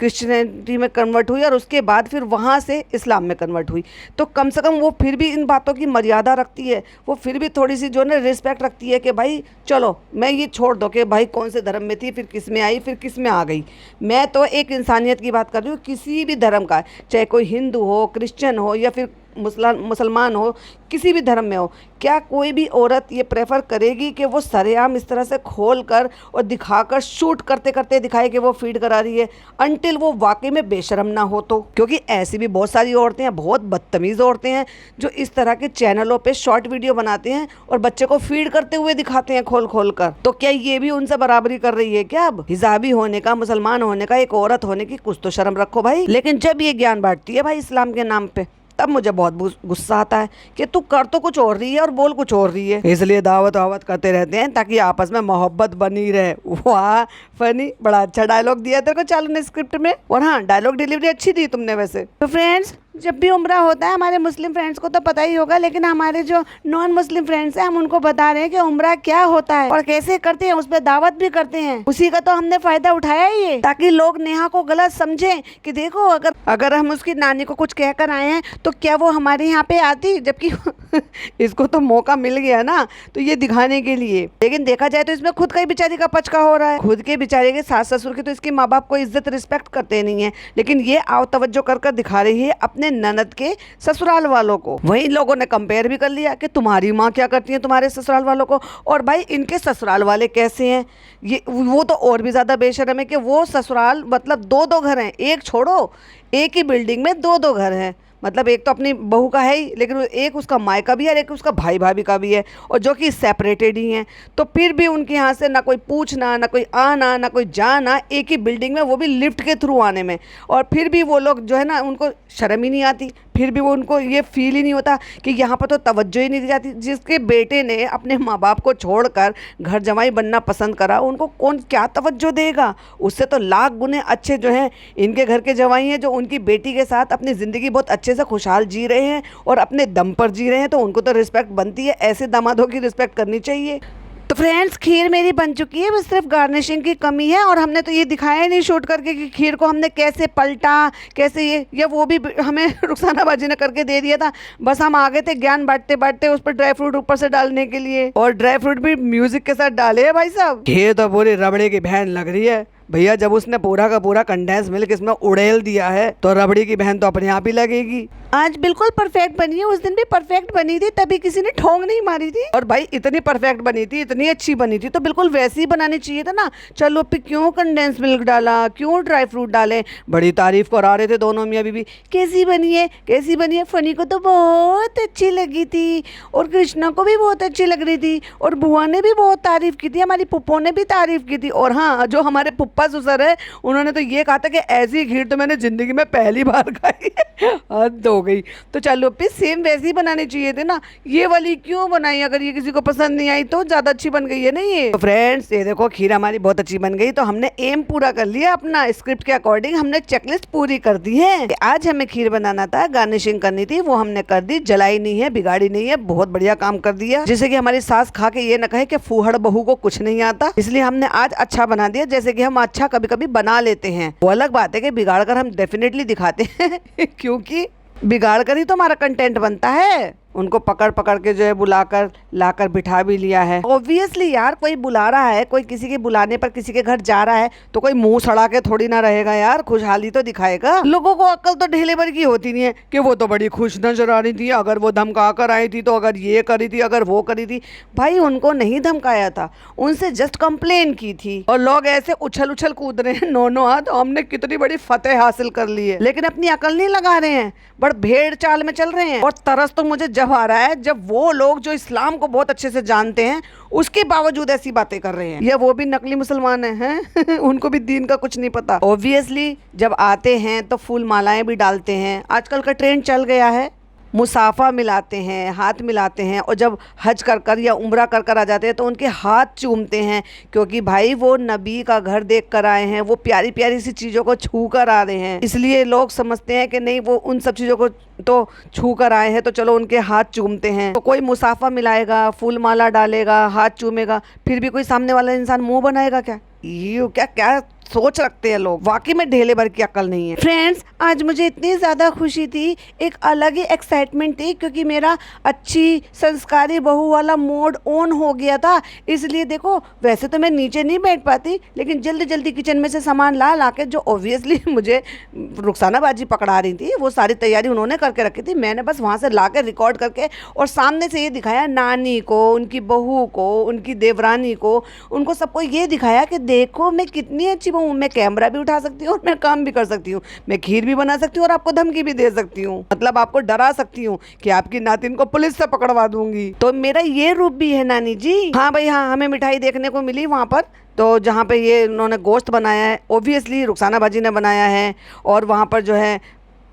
क्रिश्चियनिटी में कन्वर्ट हुई और उसके बाद फिर वहाँ से इस्लाम में कन्वर्ट हुई। तो कम से कम वो फिर भी इन बातों की मर्यादा रखती है, वो फिर भी थोड़ी सी जो है रिस्पेक्ट रखती है कि भाई चलो मैं ये छोड़ दो कि भाई कौन से धर्म में थी, फिर किस में आई, फिर किस में आ गई। मैं तो एक इंसानियत की बात कर रही हूँ, किसी भी धर्म का, चाहे कोई हिंदू हो, क्रिश्चियन हो या फिर मुसलमान हो, किसी भी धर्म में हो, क्या कोई भी औरत ये प्रेफर करेगी कि वो सरेआम इस तरह से खोल कर और दिखाकर शूट करते करते दिखाए कि वो फीड करा रही है, अनटिल वो वाकई में बेशर्म ना हो तो। क्योंकि ऐसी भी बहुत सारी औरतें हैं, बहुत बदतमीज़ औरतें हैं जो इस तरह के चैनलों पे शॉर्ट वीडियो बनाते हैं और बच्चे को फीड करते हुए दिखाते हैं खोल खोल कर। तो क्या ये भी उनसे बराबरी कर रही है क्या? अब हिजाबी होने का, मुसलमान होने का, एक औरत होने की कुछ तो शर्म रखो भाई। लेकिन जब ये ज्ञान बांटती है भाई इस्लाम के नाम पे, तब मुझे बहुत गुस्सा आता है कि तू कर तो कुछ और रही है और बोल कुछ और रही है। इसलिए दावत वावत करते रहते हैं ताकि आपस में मोहब्बत बनी रहे। वाह फनी, बड़ा अच्छा डायलॉग दिया तेरे को चालू ने स्क्रिप्ट में। और हाँ, डायलॉग डिलीवरी अच्छी दी तुमने वैसे। तो फ्रेंड्स, जब भी उम्रा होता है, हमारे मुस्लिम फ्रेंड्स को तो पता ही होगा, लेकिन हमारे जो नॉन मुस्लिम फ्रेंड्स हैं हम उनको बता रहे हैं कि उम्रा क्या होता है और कैसे करते हैं, उस पर दावत भी करते हैं। उसी का तो हमने फायदा उठाया ही है, ताकि लोग नेहा को गलत समझें कि देखो अगर हम उसकी नानी को कुछ कहकर आए हैं तो क्या वो हमारे यहाँ पे आती, जबकि इसको तो मौका मिल गया ना, तो ये दिखाने के लिए। लेकिन देखा जाए तो इसमें खुद का ही बेचारी का पचका हो रहा है। खुद के बेचारे के सास ससुर की तो इसके माँ बाप को इज्जत रिस्पेक्ट करते नहीं है, लेकिन ये आओ तवज्जो कर दिखा रही है अपने ननद के ससुराल वालों को। वही लोगों ने कंपेयर भी कर लिया कि तुम्हारी माँ क्या करती है तुम्हारे ससुराल वालों को, और भाई इनके ससुराल वाले कैसे हैं। ये वो तो और भी ज्यादा बेशर्म है कि वो ससुराल मतलब दो घर हैं, एक छोड़ो, एक ही बिल्डिंग में दो घर हैं। मतलब एक तो अपनी बहू का है ही, लेकिन एक उसका मायका भी है और एक उसका भाई भाभी का भी है, और जो कि सेपरेटेड ही हैं। तो फिर भी उनके यहाँ से ना कोई पूछना, ना कोई आना, ना कोई जाना, एक ही बिल्डिंग में, वो भी लिफ्ट के थ्रू आने में। और फिर भी वो लोग जो है ना, उनको शर्म ही नहीं आती, फिर भी वो उनको ये फील ही नहीं होता कि यहाँ पर तो तवज्जो ही नहीं दी जाती। जिसके बेटे ने अपने माँ बाप को छोड़कर घर जमाई बनना पसंद करा, उनको कौन क्या तवज्जो देगा। उससे तो लाख गुने अच्छे जो हैं इनके घर के जवाई हैं, जो उनकी बेटी के साथ अपनी ज़िंदगी बहुत अच्छे से खुशहाल जी रहे हैं और अपने दम पर जी रहे हैं। तो उनको तो रिस्पेक्ट बनती है, ऐसे दामादों की रिस्पेक्ट करनी चाहिए। तो फ्रेंड्स, खीर मेरी बन चुकी है, बस सिर्फ गार्निशिंग की कमी है। और हमने तो ये दिखाया नहीं शूट करके कि खीर को हमने कैसे पलटा, कैसे ये, या वो भी हमें रुखसाना बाजी ने करके दे दिया था। बस हम आ गए थे ज्ञान बांटते बांटते उस पर ड्राई फ्रूट ऊपर से डालने के लिए, और ड्राई फ्रूट भी म्यूजिक के साथ डाले हैं भाई साहब। खीर तो पूरी रबड़े की बहन लग रही है भैया। जब उसने पूरा का पूरा कंडेंस मिल्क इसमें उड़ेल दिया है तो रबड़ी की बहन तो अपने आप ही लगेगी। आज बिल्कुल परफेक्ट बनी है, उस दिन भी परफेक्ट बनी थी, तभी किसी ने ठोंग नहीं मारी थी। और भाई इतनी परफेक्ट बनी थी, इतनी अच्छी बनी थी, तो बिल्कुल वैसी ही बनानी चाहिए था ना। चलो फिर क्यों कंडेंस मिल्क डाला, क्यों ड्राई फ्रूट डाले। बड़ी तारीफ करा रहे थे दोनों मियाँ बीवी, कैसी बनी है कैसी बनी है। फनी को तो बहुत अच्छी लगी थी और कृष्णा को भी बहुत अच्छी लग रही थी, और बुआ ने भी बहुत तारीफ की थी, हमारी पुप्पो ने भी तारीफ की थी। और हाँ, जो हमारे पुप्पा ससुर है उन्होंने तो ये कहा था कि ऐसी खीर तो मैंने जिंदगी में पहली बार खाई है। हद हो गई। तो चलो फिर सेम वैसी ही बनानी चाहिए थे ना, ये वाली क्यों बनाई। अगर ये किसी को पसंद नहीं आई तो ज्यादा अच्छी बन गई है ना ये। तो फ्रेंड्स, ये देखो खीर हमारी बहुत अच्छी बन गई। तो हमने एम पूरा कर लिया अपना, स्क्रिप्ट के अकॉर्डिंग हमने चेकलिस्ट पूरी कर दी है। आज हमें खीर बनाना था, गार्निशिंग करनी थी, वो हमने कर दी। जलाई नहीं है, बिगाड़ी नहीं है, बहुत बढ़िया काम कर दिया। जैसे कि हमारी सास खा के ये न कहे कि फूहड़ बहू को कुछ नहीं आता, इसलिए हमने आज अच्छा बना दिया। जैसे कि हम अच्छा कभी कभी बना लेते हैं, वो अलग बात है कि बिगाड़ कर हम डेफिनेटली दिखाते हैं क्योंकि बिगाड़ कर ही तो हमारा कंटेंट बनता है। उनको पकड़ पकड़ के जो है बुलाकर लाकर बिठा भी लिया है। ऑब्वियसली यार, कोई बुला रहा है, कोई किसी के बुलाने पर किसी के घर जा रहा है तो कोई मुंह सड़ा के थोड़ी ना रहेगा यार, खुशहाली तो दिखाएगा। लोगों को अक्ल तो ढेले भर की होती नहीं है कि वो तो बड़ी खुश नजर आ रही थी, अगर वो धमका कर आई थी तो, अगर ये करी थी, अगर वो करी थी। भाई उनको नहीं धमकाया था, उनसे जस्ट कंप्लेन की थी, और लोग ऐसे उछल उछल कूद रहे हैं नो हाथ। हमने कितनी बड़ी फतेह हासिल कर ली है, लेकिन अपनी अकल नहीं लगा रहे हैं, बड़ भेड़ चाल में चल रहे हैं। और तरस तो मुझे जब आ रहा है जब वो लोग जो इस्लाम को बहुत अच्छे से जानते हैं उसके बावजूद ऐसी बातें कर रहे हैं, या वो भी नकली मुसलमान हैं उनको भी दीन का कुछ नहीं पता। ऑब्वियसली जब आते हैं तो फूल मालाएं भी डालते हैं, आजकल का ट्रेंड चल गया है, मुसाफा मिलाते हैं, हाथ मिलाते हैं। और जब हज कर कर या उम्रा कर कर आ जाते हैं तो उनके हाथ चूमते हैं, क्योंकि भाई वो नबी का घर देख कर आए हैं, वो प्यारी प्यारी सी चीज़ों को छू कर आ रहे हैं। इसलिए लोग समझते हैं कि नहीं, वो उन सब चीज़ों को तो छू कर आए हैं तो चलो उनके हाथ चूमते हैं। तो कोई मुसाफा मिलाएगा, फूल माला डालेगा, हाथ चूमेगा, फिर भी कोई सामने वाला इंसान मुँह बनाएगा क्या? ये क्या क्या सोच रखते हैं लोग, वाकई में ढेले भर की अकल नहीं है। फ्रेंड्स, आज मुझे इतनी ज़्यादा खुशी थी, एक अलग ही एक्साइटमेंट थी, क्योंकि मेरा अच्छी संस्कारी बहू वाला मोड ऑन हो गया था। इसलिए देखो, वैसे तो मैं नीचे नहीं बैठ पाती, लेकिन जल्दी जल्दी किचन में से सामान ला के, जो ऑब्वियसली मुझे रुखसाना बाजी पकड़ा रही थी, वो सारी तैयारी उन्होंने करके रखी थी, मैंने बस वहाँ से ला के रिकॉर्ड करके और सामने से ये दिखाया नानी को, उनकी बहू को, उनकी देवरानी को, उनको सबको ये दिखाया कि देखो मैं कितनी अच्छी हूँ, मैं कैमरा भी उठा सकती हूँ और मैं काम भी कर सकती हूँ, मैं खीर भी बना सकती हूँ और आपको धमकी भी दे सकती हूँ, मतलब आपको डरा सकती हूँ कि आपकी नातिन को पुलिस से पकड़वा दूंगी। तो मेरा ये रूप भी है नानी जी। हाँ भाई हाँ, हमें मिठाई देखने को मिली वहाँ पर, तो जहाँ पे ये उन्होंने गोश्त बनाया है, ऑब्वियसली रुखसाना बाजी ने बनाया है, और वहाँ पर जो है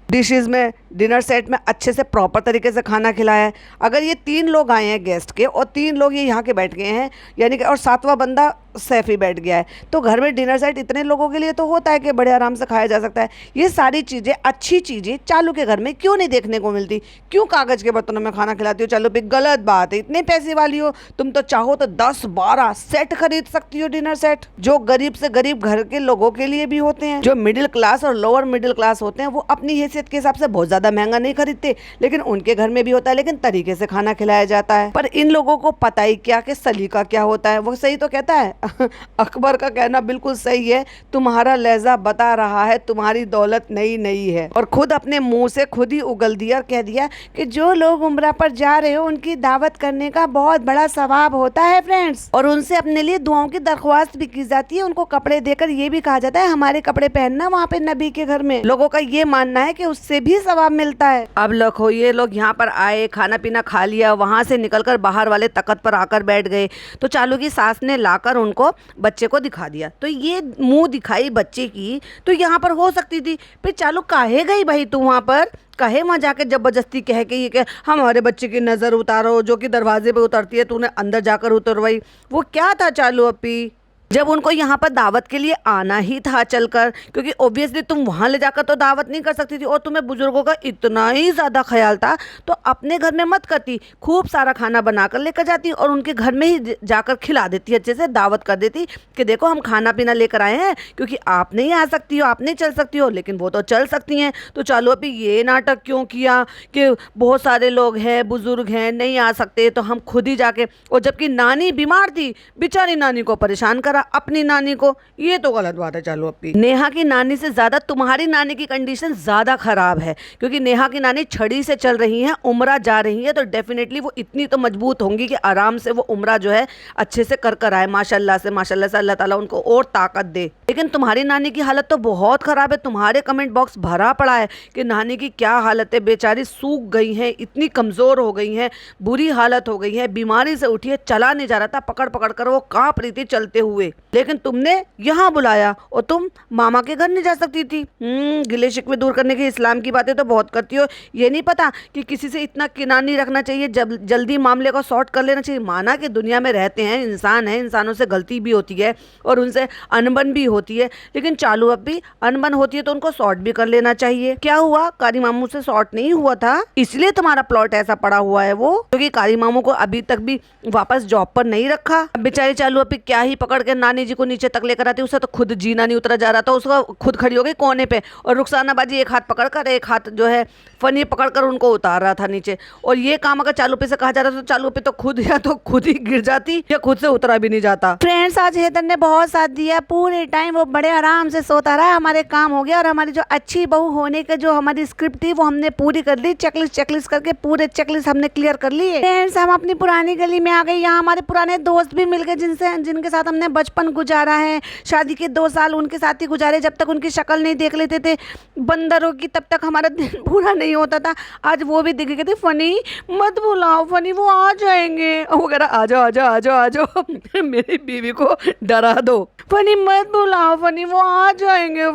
डिशेज में, डिनर सेट में अच्छे से प्रॉपर तरीके से खाना खिलाया है। अगर ये 3 लोग आए हैं गेस्ट के और 3 लोग ये यहाँ के बैठ गए हैं, यानी कि और 7वां बंदा सैफ ही बैठ गया है, तो घर में डिनर सेट इतने लोगों के लिए तो होता है कि बड़े आराम से खाया जा सकता है। ये सारी चीज़ें, अच्छी चीज़ें चालू के घर में क्यों नहीं देखने को मिलती? क्यों कागज़ के बर्तनों में खाना खिलाती हो चालू पे? गलत बात है, इतने पैसे वाली हो तुम तो, चाहो तो 10-12 सेट खरीद सकती हो, डिनर सेट, जो गरीब से गरीब घर के लोगों के लिए भी होते हैं। जो मिडिल क्लास और लोअर मिडिल क्लास होते हैं वो अपनी हैसियत के हिसाब से बहुत ज़्यादा महंगा नहीं खरीदते, लेकिन उनके घर में भी होता है, लेकिन तरीके से खाना खिलाया जाता है। पर इन लोगों को पता ही क्या कि सलीका क्या होता है। वो सही तो कहता है अकबर का कहना बिल्कुल सही है, तुम्हारा लहजा बता रहा है तुम्हारी दौलत नई नई है। और खुद अपने मुंह से खुद ही उगल दिया और कह दिया कि जो लोग उम्रा पर जा रहे हो उनकी दावत करने का बहुत बड़ा सवाब होता है फ्रेंड्स, और उनसे अपने लिए दुआओं की दरख्वास्त भी की जाती है। उनको कपड़े देकर ये भी कहा जाता है हमारे कपड़े पहनना वहाँ पे नबी के घर में। लोगों का ये मानना है कि उससे भी सवाब मिलता है। अब देखो, ये लोग यहाँ पर आए, खाना पीना खा लिया, वहां से निकलकर बाहर वाले तख्त पर आकर बैठ गए, तो चालू की सास ने लाकर उनको बच्चे को दिखा दिया। तो ये मुंह दिखाई बच्चे की तो यहाँ पर हो सकती थी, फिर चालू काहे गई भाई तू वहाँ पर? कहे वहाँ जाके जबरदस्ती कह के ये कि हमारे बच्चे की नज़र उतारो, जो कि दरवाजे पे उतरती है, तूने अंदर जाकर उतरवाई। वो क्या था चालू अपी? जब उनको यहाँ पर दावत के लिए आना ही था चलकर, क्योंकि ऑब्वियसली तुम वहाँ ले जाकर तो दावत नहीं कर सकती थी, और तुम्हें बुजुर्गों का इतना ही ज़्यादा ख्याल था, तो अपने घर में मत करती, खूब सारा खाना बनाकर लेकर जाती और उनके घर में ही जाकर खिला देती, अच्छे से दावत कर देती कि देखो हम खाना पीना लेकर आए हैं, क्योंकि आप नहीं आ सकती हो, आप नहीं चल सकती हो, लेकिन वो तो चल सकती हैं। तो चलो अभी ये नाटक क्यों किया कि बहुत सारे लोग हैं, बुजुर्ग हैं, नहीं आ सकते, तो हम खुद ही जाके, और जबकि नानी बीमार थी, बेचारी नानी को परेशान करा, अपनी नानी को। ये तो गलत बात है चालू अपी। नेहा की नानी से ज्यादा तुम्हारी नानी की कंडीशन ज्यादा खराब है, क्योंकि नेहा की नानी छड़ी से चल रही है, उम्रा जा रही है, तो डेफिनेटली वो इतनी तो मजबूत होंगी कि आराम से वो उम्रा जो है अच्छे से कर आए, माशाल्लाह से अल्लाह ताला उनको और ताकत दे। लेकिन तुम्हारी नानी की हालत तो बहुत खराब है। तुम्हारे कमेंट बॉक्स भरा पड़ा है कि नानी की क्या हालत है, बेचारी सूख गई है, इतनी कमजोर हो गई है, बुरी हालत हो गई है, बीमारी से उठी है, चला नहीं जा रहा था, पकड़ पकड़ कर वो कांप रही थी चलते हुए, लेकिन तुमने यहाँ बुलाया और तुम मामा के घर नहीं जा सकती थी। गिले शिकवे दूर करने की इस्लाम की बातें तो बहुत करती हो, ये नहीं पता कि किसी से इतना किनार नहीं रखना चाहिए, जल्दी मामले को सॉर्ट कर लेना चाहिए। माना कि दुनिया में रहते हैं, इंसान है, इंसानों से गलती भी होती है और उनसे अनबन भी होती है, लेकिन चालू अब भी अनबन होती है तो उनको सॉर्ट भी कर लेना चाहिए। क्या हुआ, कारी मामू से सॉर्ट नहीं हुआ था, इसलिए तुम्हारा प्लॉट ऐसा पड़ा हुआ है वो, क्योंकि कारी मामू को अभी तक भी वापस जॉब पर नहीं रखा। बेचारी चालू अभी क्या ही पकड़ के नानी जी को नीचे तक लेकर आती, उससे तो खुद जीना नहीं उतरा जा रहा था, उसका खुद खड़ी हो गई कोने पे, और रुखसाना बाजी एक हाथ पकड़कर, एक हाथ जो है फनी पकड़कर उनको उतार रहा था नीचे। और ये काम अगर चालू पे से कहा जाता तो चालू पे तो खुद या तो खुद ही गिर जाती या खुद से उतरा भी नहीं जाता। फ्रेंड्स, आज हैदर ने बहुत साथ दिया, पूरे टाइम वो बड़े आराम से सोता रहा, हमारे काम हो गया, और हमारी जो अच्छी बहू होने का जो हमारी स्क्रिप्ट थी वो हमने पूरी कर ली, चेकलिस्ट करके पूरे चेकलिस्ट हमने क्लियर कर लिए। फ्रेंड्स, हम अपनी पुरानी गली में आ गए, यहाँ हमारे पुराने दोस्त भी मिल गए जिनके साथ हमने बचपन गुजारा है, शादी के 2 साल उनके साथ ही गुजारे, जब तक उनकी शक्ल नहीं देख लेते थे बंदरों की तब तक हमारा दिन पूरा नहीं होता था। आज वो भी दिख गए थे, फनी मत बुलाओ, फनी वो आ जाएंगे वगैरह, आ जाओ आ जाओ आ जाओ आ जाओ मेरी बीवी को डरा दो, फनी मत बुलाओ, फनी वो आ जाएंगे,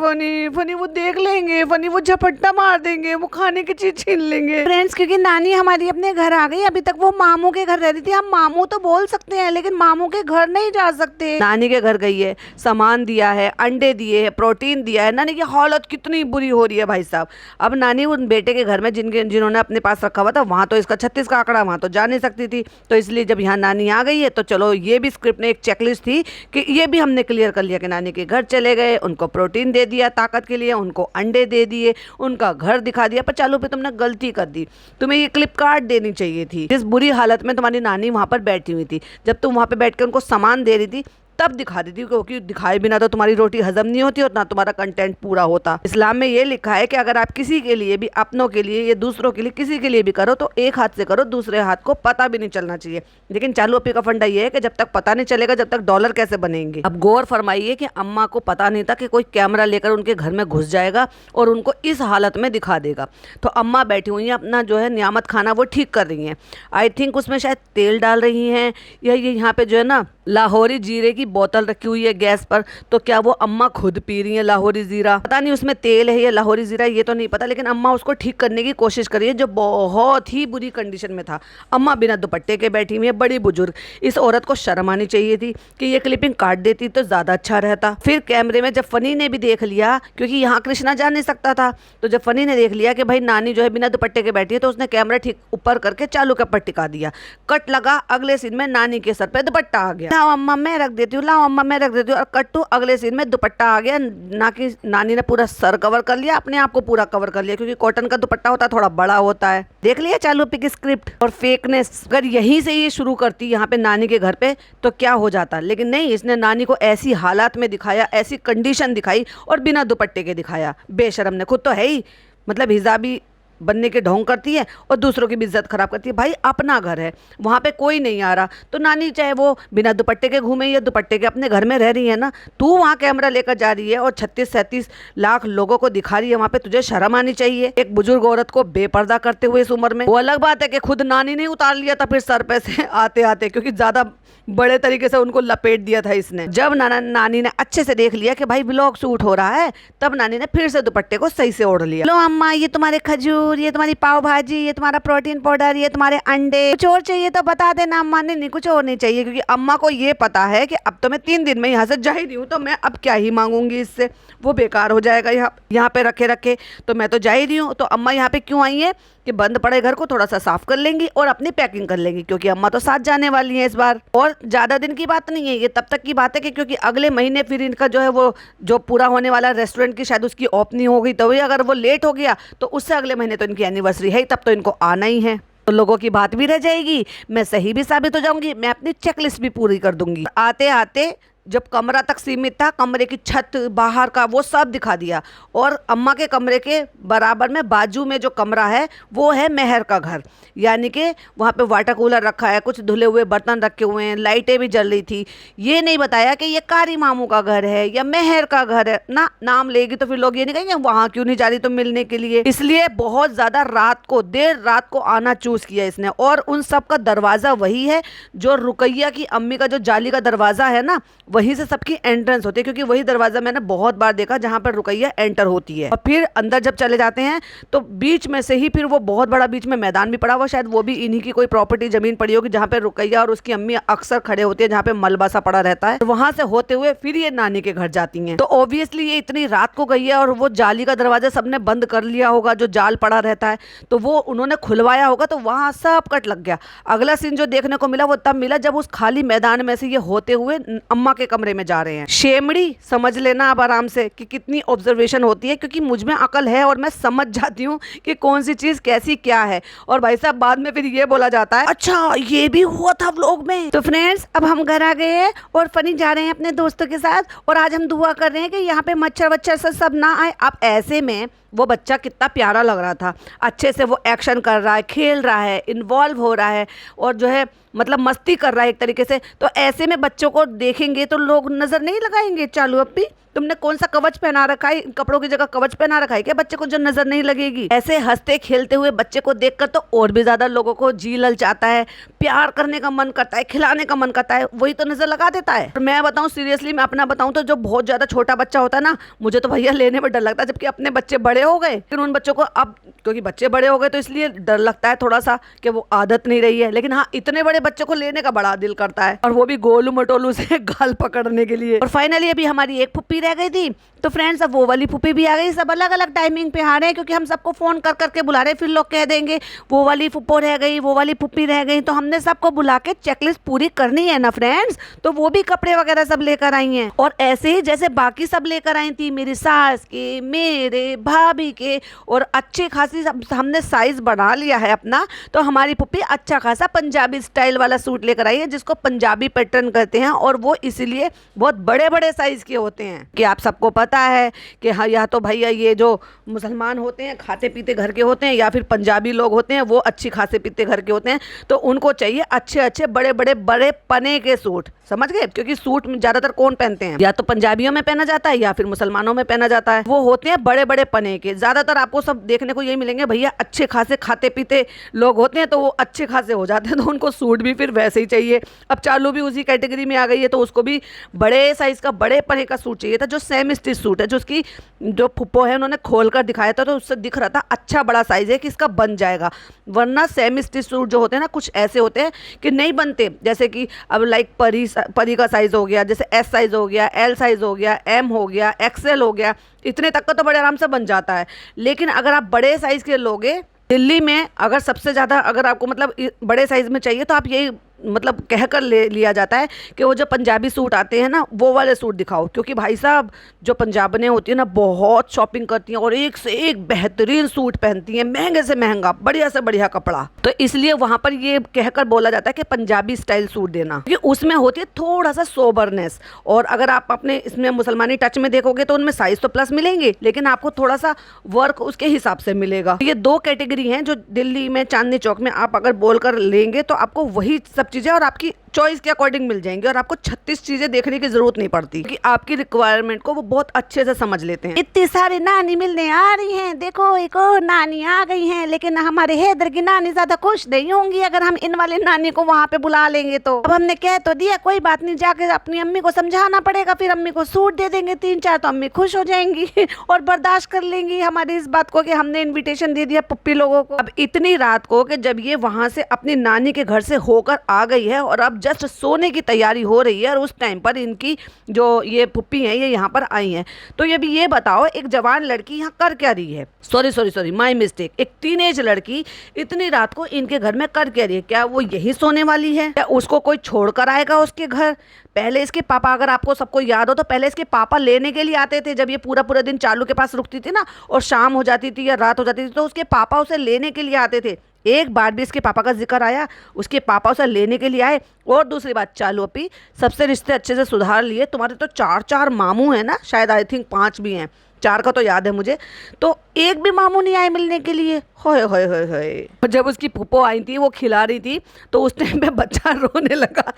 फनी वो देख लेंगे, फनी वो झपट्टा मार देंगे, वो खाने की चीज छीन लेंगे। फ्रेंड्स, क्योंकि नानी हमारी अपने घर आ गई, अभी तक वो मामू के घर रहती थी, हम मामू तो बोल सकते हैं लेकिन मामू के घर नहीं जा सकते। नानी के घर गई है, सामान दिया है, अंडे दिए है, प्रोटीन दिया है, नानी की हालत कितनी बुरी हो रही है भाई साहब। अब नानी उन बेटे के घर में जिन्होंने अपने पास रखा हुआ था, वहाँ तो इसका 36 का आंकड़ा, वहाँ तो जा नहीं सकती थी, तो इसलिए जब यहाँ नानी आ गई है तो चलो ये भी स्क्रिप्ट में एक चेकलिस्ट थी कि ये भी हमने क्लियर कर लिया कि नानी के घर चले गए, उनको प्रोटीन दे दिया ताकत के लिए, उनको अंडे दे दिए, उनका घर दिखा दिया। पर चालू पे तुमने गलती कर दी, तुम्हें ये क्लिप कार्ड देनी चाहिए थी। जिस बुरी हालत में तुम्हारी नानी वहाँ पर बैठी हुई थी, जब तुम वहाँ पर बैठ के उनको सामान दे रही थी तब दिखा देती, क्योंकि दिखाए बिना तो तुम्हारी रोटी हजम नहीं होती और ना तुम्हारा कंटेंट पूरा होता। इस्लाम में ये लिखा है कि अगर आप किसी के लिए भी, अपनों के लिए या दूसरों के लिए, किसी के लिए भी करो तो एक हाथ से करो, दूसरे हाथ को पता भी नहीं चलना चाहिए। लेकिन चालू अपी का फंडा ये है कि जब तक पता नहीं चलेगा जब तक डॉलर कैसे बनेंगे। अब गौर फरमाइए कि अम्मा को पता नहीं था कि कोई कैमरा लेकर उनके घर में घुस जाएगा और उनको इस हालत में दिखा देगा। तो अम्मा बैठी हुई हैं, अपना जो है नियामत खाना वो ठीक कर रही हैं। आई थिंक उसमें शायद तेल डाल रही हैं या ये यहाँ पे जो है ना लाहौरी जीरे की की बोतल रखी हुई है गैस पर, तो क्या वो अम्मा खुद पी रही है लाहौरी जीरा? पता नहीं उसमें तेल है या लाहौरी जीरा, ये तो नहीं पता, लेकिन अम्मा उसको ठीक करने की कोशिश कर रही है जो बहुत ही बुरी कंडीशन में था। अम्मा बिना दुपट्टे के बैठी हुई है, बड़ी बुजुर्ग। इस औरत को शर्म आनी चाहिए थी कि ये क्लिपिंग काट देती तो ज्यादा अच्छा रहता। फिर कैमरे में जब फनी ने भी देख लिया, क्योंकि यहाँ कृष्णा जा नहीं सकता था, तो जब फनी ने देख लिया कि भाई नानी जो है बिना दुपट्टे के बैठी है, तो उसने कैमरा ठीक ऊपर करके चालू के ऊपर टिका दिया। कट लगा, अगले सीन में नानी के सर पे दुपट्टा आ गया। लाओ अम्मा मैं रख देती हूँ, लाओ अम्मा मैं रख देती हूँ, और कट टू अगले सीन में दुपट्टा आ गया। ना कि नानी ने पूरा सर कवर कर लिया, अपने आप को पूरा कवर कर लिया, क्योंकि कॉटन का दुपट्टा होता है थोड़ा बड़ा होता है। देख लिया चालू पिक स्क्रिप्ट और फेकनेस। अगर यहीं से ये शुरू करती यहाँ पे नानी के घर पे तो क्या हो जाता, लेकिन नहीं, इसने नानी को ऐसी हालात में दिखाया, ऐसी कंडीशन दिखाई और बिना दुपट्टे के दिखाया। बेशरम ने, खुद तो है ही मतलब हिजाबी बनने के ढोंग करती है और दूसरों की भी इज्जत खराब करती है। भाई अपना घर है, वहाँ पे कोई नहीं आ रहा, तो नानी चाहे वो बिना दुपट्टे के घूमे या दुपट्टे के अपने घर में रह रही है ना, तू वहाँ कैमरा लेकर जा रही है और 36-37 लाख लोगों को दिखा रही है वहाँ पे, तुझे शर्म आनी चाहिए। एक बुजुर्ग औरत को बेपर्दा करते हुए इस उम्र में। वो अलग बात है कि खुद नानी ने उतार लिया था फिर सर पे से आते आते, क्योंकि ज्यादा बड़े तरीके से उनको लपेट दिया था इसने। जब नानी ने अच्छे से देख लिया कि भाई व्लॉग शूट हो रहा है, तब नानी ने फिर से दुपट्टे को सही से ओढ़ लिया। लो अम्मा, ये तुम्हारे खजूर, ये तुम्हारी पाव भाजी, ये तुम्हारा प्रोटीन पाउडर, ये तुम्हारे अंडे, कुछ और चाहिए तो बता देना अम्मा ने। नहीं, कुछ और नहीं चाहिए, क्योंकि अम्मा को ये पता है कि अब तो मैं 3 दिन में यहाँ से जा ही रही हूँ, तो मैं अब क्या ही मांगूंगी इससे, वो बेकार हो जाएगा यहाँ पे रखे रखे, तो मैं तो जा ही रही हूँ। तो अम्मा यहाँ पे क्यों आई है कि बंद पड़े घर को थोड़ा सा साफ कर लेंगी और अपनी पैकिंग कर लेंगी, क्योंकि अम्मा तो साथ जाने वाली हैं इस बार। और ज्यादा दिन की बात नहीं है, ये तब तक की बात है कि क्योंकि अगले महीने फिर इनका जो है वो जो पूरा होने वाला रेस्टोरेंट की शायद उसकी ओपनिंग हो गई, तो वही अगर वो लेट हो गया तो उससे अगले महीने तो इनकी एनिवर्सरी है, तब तो इनको आना ही है। तो लोगों की बात भी रह जाएगी, मैं सही भी साबित हो जाऊंगी, मैं अपनी चेकलिस्ट भी पूरी कर दूंगी। आते आते जब कमरा तक सीमित था, कमरे की छत बाहर का वो सब दिखा दिया, और अम्मा के कमरे के बराबर में बाजू में जो कमरा है वो है मेहर का घर, यानी कि वहाँ पे वाटर कूलर रखा है, कुछ धुले हुए बर्तन रखे हुए हैं, लाइटें भी जल रही थी। ये नहीं बताया कि ये कारी मामू का घर है या मेहर का घर है ना। नाम लेगी तो फिर लोग ये नहीं कहेंगे वहाँ क्यों नहीं जा रही तुम मिलने के लिए। इसलिए बहुत ज्यादा रात को, देर रात को आना चूज किया इसने। और उन सब का दरवाजा वही है जो रुकैया की अम्मी का जो जाली का दरवाजा है ना, वहीं से सबकी एंट्रेंस होती है, क्योंकि वही दरवाजा मैंने बहुत बार देखा जहां पर रुकैया एंटर होती है। और फिर अंदर जब चले जाते हैं तो बीच में से ही फिर वो बहुत बड़ा बीच में मैदान भी पड़ा हुआ, शायद वो भी इन्हीं की कोई प्रॉपर्टी जमीन पड़ी होगी जहां पे रुकैया और उसकी अम्मी अक्सर खड़े होती है, जहां पे मलबा सा पड़ा रहता है। वहां से होते हुए फिर ये नानी के घर जाती हैं। तो ऑब्वियसली ये इतनी रात को गई है और वो जाली का दरवाजा सबने बंद कर लिया होगा, जो जाल पड़ा रहता है, तो वो उन्होंने खुलवाया होगा, तो वहां सब कट लग गया। अगला सीन जो देखने को मिला वो तब मिला जब उस खाली मैदान में से ये होते हुए अम्मा के कमरे में जा रहे हैं। शेमड़ी समझ लेना अब आराम से कि कितनी ऑब्जर्वेशन होती है, क्योंकि मुझ में अकल है और मैं समझ जाती हूँ कि कौन सी चीज कैसी क्या है। और भाई साहब बाद में फिर ये बोला जाता है अच्छा ये भी हुआ था व्लॉग में। तो फ्रेंड्स अब हम घर आ गए हैं और फनी जा रहे हैं अपने दोस्तों के साथ, और आज हम दुआ कर रहे हैं कि यहाँ पे मच्छर वच्छर से सब ना आए। अब ऐसे में वो बच्चा कितना प्यारा लग रहा था, अच्छे से वो एक्शन कर रहा है, खेल रहा है, इन्वॉल्व हो रहा है और जो है मतलब मस्ती कर रहा है एक तरीके से। तो ऐसे में बच्चों को देखेंगे तो लोग नजर नहीं लगाएंगे चालू अप्पी तुमने कौन सा कवच पहना रखा है, कपड़ों की जगह कवच पहना रखा है क्या बच्चे को जो नजर नहीं लगेगी। ऐसे हंसते खेलते हुए बच्चे को देखकर तो और भी ज्यादा लोगों को जी ललचाता है, प्यार करने का मन करता है, खिलाने का मन करता है, वही तो नजर लगा देता है। और मैं बताऊं सीरियसली, मैं अपना बताऊं तो जो बहुत ज्यादा छोटा बच्चा होता है ना, मुझे तो भैया लेने में डर लगता है, जबकि अपने बच्चे बड़े हो गए फिर उन बच्चों को अब क्योंकि बच्चे बड़े हो गए तो इसलिए डर लगता है थोड़ा सा कि वो आदत नहीं रही है। लेकिन हाँ, इतने बड़े बच्चों को लेने का बड़ा दिल करता है, और वो भी गोलू मटोलू से गाल पकड़ने के लिए। और फाइनली अभी हमारी एक फुप्पी रह गई थी, तो फ्रेंड्स अब वो वाली फुप्पी भी आ गई। सब अलग अलग टाइमिंग पे आ रहे हैं क्योंकि हम सबको फोन कर करके बुला रहे हैं, फिर लोग कह देंगे वो वाली फुप्पो रह गई, वो वाली फुप्पी रह गई। तो हमने सबको बुला के चेकलिस्ट पूरी करनी है ना फ्रेंड्स, तो वो भी कपड़े वगैरह सब लेकर आई हैं। और ऐसे ही जैसे बाकी सब लेकर आई थी, मेरी सास के, मेरे, भाभी के, और अच्छी खासी हमने साइज बढ़ा लिया है अपना। तो हमारी पुप्पी अच्छा खासा पंजाबी स्टाइल वाला सूट लेकर आई है जिसको पंजाबी पैटर्न कहते हैं, और वो इसीलिए बहुत बड़े बड़े साइज के होते हैं कि आप सबको पता है कि हाँ, या तो भैया ये जो मुसलमान होते हैं खाते पीते घर के होते हैं, या फिर पंजाबी लोग होते हैं वो अच्छी खासे पीते घर के होते हैं, तो उनको चाहिए अच्छे अच्छे बड़े बड़े बड़े पने के सूट, समझ गए। क्योंकि सूट ज्यादातर कौन पहनते हैं, या तो पंजाबियों में पहना जाता है या फिर मुसलमानों में पहना जाता है, वो होते हैं बड़े बड़े पने के। ज़्यादातर आपको सब देखने को यही मिलेंगे, भैया अच्छे खासे खाते पीते लोग होते हैं तो वो अच्छे खासे हो जाते हैं, तो उनको सूट भी फिर वैसे ही चाहिए। अब चालू भी उसी कैटेगरी में आ गई है, तो उसको भी बड़े साइज़ का बड़े पने का सूट चाहिए था, जो सेम स्टिच सूट है, जो उसकी जो फुप्पो है उन्होंने खोल कर दिखाया था, तो उससे दिख रहा था अच्छा बड़ा साइज़ है कि इसका बन जाएगा। वरना सेम स्टिच सूट जो होते हैं ना, कुछ ऐसे होते हैं कि नहीं बनते। जैसे कि अब लाइक परी का साइज़ हो गया, जैसे एस साइज़ हो गया, एल साइज़ हो गया, एम हो गया, एक्सएल हो गया, इतने तक का तो बड़े आराम से बन जाता है। लेकिन अगर आप बड़े साइज़ के लोगे, दिल्ली में अगर सबसे ज़्यादा अगर आपको मतलब बड़े साइज़ में चाहिए, तो आप यही मतलब कह कर ले लिया जाता है कि वो जो पंजाबी सूट आते हैं ना, वो वाले सूट दिखाओ। क्योंकि भाई साहब जो पंजाबने होती है ना, बहुत शॉपिंग करती हैं और एक से एक बेहतरीन सूट पहनती हैं, महंगे से महंगा, बढ़िया से बढ़िया कपड़ा। तो इसलिए वहाँ पर ये कहकर बोला जाता है कि पंजाबी स्टाइल सूट देना, क्योंकि उसमें होती है थोड़ा सा सोबरनेस। और अगर आप अपने इसमें मुसलमानी टच में देखोगे तो उनमें साइज़ तो प्लस मिलेंगे, लेकिन आपको थोड़ा सा वर्क उसके हिसाब से मिलेगा। ये दो कैटेगरी हैं जो दिल्ली में चांदनी चौक में आप अगर बोल कर लेंगे तो आपको वही सब चीज़ें और आपकी चॉइस के अकॉर्डिंग मिल जाएंगी, और आपको 36 चीज़ें देखने की जरूरत नहीं पड़ती, कि आपकी रिक्वायरमेंट को वो बहुत अच्छे से समझ लेते हैं। इतनी सारी नानी मिलने आ रही हैं, देखो एक और नानी आ गई हैं, लेकिन हमारे हैदर की नानी ज्यादा खुश नहीं होंगी अगर हम इन वाले नानी को वहाँ पे बुला लेंगे। तो अब हमने कह तो दिया, कोई बात नहीं, जाके अपनी अम्मी को समझाना पड़ेगा, फिर अम्मी को सूट दे देंगे 3-4, तो अम्मी खुश हो जाएंगी और बर्दाश्त कर लेंगी हमारी इस बात को कि हमने इन्विटेशन दे दिया पुप्पी लोगों को। अब इतनी रात को कि जब ये वहाँ से अपनी नानी के घर से होकर आ गई है और अब जस्ट सोने की तैयारी हो रही है, और उस टाइम पर इनकी जो ये पुप्पी हैं ये यहाँ पर आई हैं। तो ये भी ये बताओ, एक जवान लड़की यहाँ कर क्या रही है? सॉरी माय मिस्टेक, एक टीनेज लड़की इतनी रात को इनके घर में कर क्या रही है? क्या वो यही सोने वाली है, क्या उसको कोई छोड़ कर आएगा उसके घर? पहले इसके पापा, अगर आपको सबको याद हो तो पहले इसके पापा लेने के लिए आते थे, जब ये पूरा पूरा दिन चालू के पास रुकती थी ना, और शाम हो जाती थी या रात हो जाती थी, तो उसके पापा उसे लेने के लिए आते थे। एक बार भी इसके पापा का जिक्र आया, उसके पापा उसे लेने के लिए आए? और दूसरी बात, चालू अपी सबसे रिश्ते अच्छे से सुधार लिए, तुम्हारे तो 4 मामू हैं ना, शायद आई थिंक 5 भी हैं, 4 का तो याद है मुझे, तो एक भी मामू नहीं आए मिलने के लिए। होए होए होए होए। जब उसकी फूफो आई थी, वो खिला रही थी, तो उस टाइम पे बच्चा रोने लगा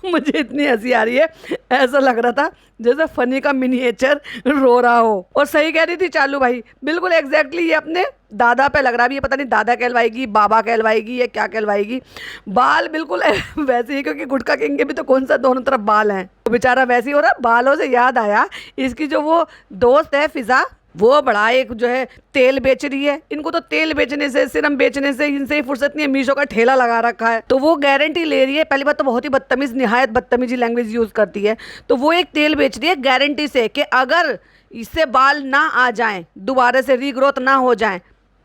मुझे इतनी हंसी आ रही है, ऐसा लग रहा था जैसे फनी का मिनिएचर रो रहा हो। और सही कह रही थी चालू भाई, बिल्कुल एग्जैक्टली ये अपने दादा पे लग रहा है। ये पता नहीं दादा कहलवाएगी, बाबा कहलवाएगी, या क्या कहलवाएगी। बाल बिल्कुल वैसे ही, क्योंकि गुटखा किंग के भी तो कौन सा दोनों तरफ बाल हैं, तो बेचारा वैसे ही हो रहा। बालों से याद आया, इसकी जो वो दोस्त है फिजा, वो बड़ा एक जो है तेल बेच रही है। इनको तो तेल बेचने से, सिरम बेचने से, इनसे ही फुर्सत नहीं है। मीशो का ठेला लगा रखा है, तो वो गारंटी ले रही है। पहली बात तो बहुत ही बदतमीज, निहायत बदतमीजी लैंग्वेज यूज करती है। तो वो एक तेल बेच रही है गारंटी से कि अगर इससे बाल ना आ जाएं, दोबारा से रीग्रोथ ना हो जाएं,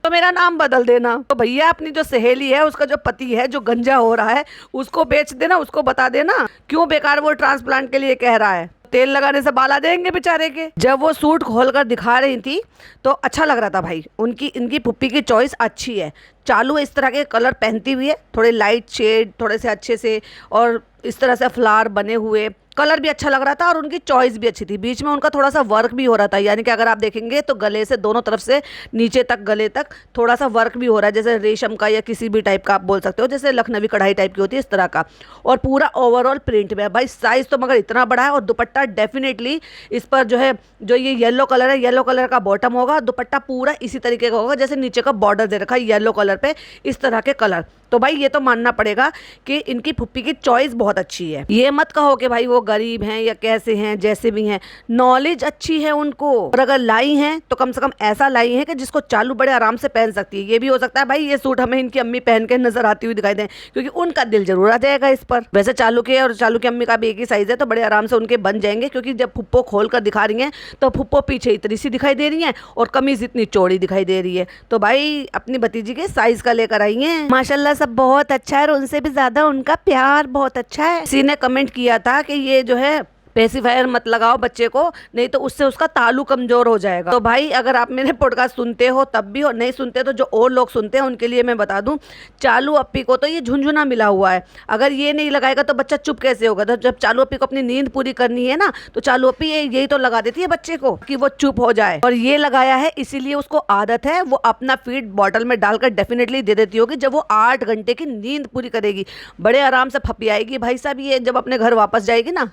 तो मेरा नाम बदल देना। तो भैया अपनी जो सहेली है, उसका जो पति है जो गंजा हो रहा है, उसको बेच देना, उसको बता देना क्यों बेकार वो ट्रांसप्लांट के लिए कह रहा है। तेल लगाने से बाल आ जाएंगे बेचारे के। जब वो सूट खोलकर दिखा रही थी तो अच्छा लग रहा था भाई, इनकी पुप्पी की चॉइस अच्छी है। चालू इस तरह के कलर पहनती हुई है, थोड़े लाइट शेड, थोड़े से अच्छे से, और इस तरह से फ्लावर बने हुए, कलर भी अच्छा लग रहा था और उनकी चॉइस भी अच्छी थी। बीच में उनका थोड़ा सा वर्क भी हो रहा था, यानी कि अगर आप देखेंगे तो गले से दोनों तरफ से नीचे तक, गले तक थोड़ा सा वर्क भी हो रहा है, जैसे रेशम का या किसी भी टाइप का आप बोल सकते हो, जैसे लखनवी कढ़ाई टाइप की होती है इस तरह का। और पूरा ओवरऑल प्रिंट में है भाई। साइज़ तो मगर इतना बड़ा है, और दुपट्टा डेफिनेटली इस पर जो है, जो ये येलो कलर है, येलो कलर का बॉटम होगा, दुपट्टा पूरा इसी तरीके का होगा जैसे नीचे का बॉर्डर दे रखा है येलो कलर पे, इस तरह के कलर। तो भाई ये तो मानना पड़ेगा कि इनकी फुप्पी की चॉइस बहुत अच्छी है। ये मत कहो कि भाई वो गरीब हैं या कैसे हैं, जैसे भी हैं, नॉलेज अच्छी है उनको। और अगर लाई हैं तो कम से कम ऐसा लाई है कि जिसको चालू बड़े आराम से पहन सकती है। ये भी हो सकता है भाई ये सूट हमें इनकी अम्मी पहन के नजर आती हुई दिखाई दें, क्योंकि उनका दिल जरूर आ जाएगा इस पर। वैसे चालू के और चालू की अम्मी का भी एक ही साइज है, तो बड़े आराम से उनके बन जाएंगे। क्योंकि जब फुप्पो खोल कर दिखा रही हैं तो फुप्पो पीछे इतनी सी दिखाई दे रही है और कमीज इतनी चौड़ी दिखाई दे रही है। तो भाई अपनी भतीजी के साइज का लेकर आई है। माशाल्लाह सब बहुत अच्छा है, और उनसे भी ज्यादा उनका प्यार बहुत अच्छा है। किसी ने कमेंट किया था कि ये जो है पेसिफायर मत लगाओ बच्चे को, नहीं तो उससे उसका तालु कमजोर हो जाएगा। तो भाई अगर आप मेरे पॉडकास्ट सुनते हो तब भी, हो नहीं सुनते तो जो और लोग सुनते हैं उनके लिए मैं बता दूं, चालू अप्पी को तो ये झुंझुना मिला हुआ है। अगर ये नहीं लगाएगा तो बच्चा चुप कैसे होगा? तो जब चालू अप्पी को अपनी नींद पूरी करनी है ना, तो चालू अप्पी यही तो लगा देती है बच्चे को कि वो चुप हो जाए। और ये लगाया है इसीलिए उसको आदत है, वो अपना फीड बॉटल में डालकर डेफिनेटली दे देती होगी जब वो 8 घंटे की नींद पूरी करेगी। बड़े आराम से फपियाएगी भाई साहब ये जब अपने घर वापस जाएगी ना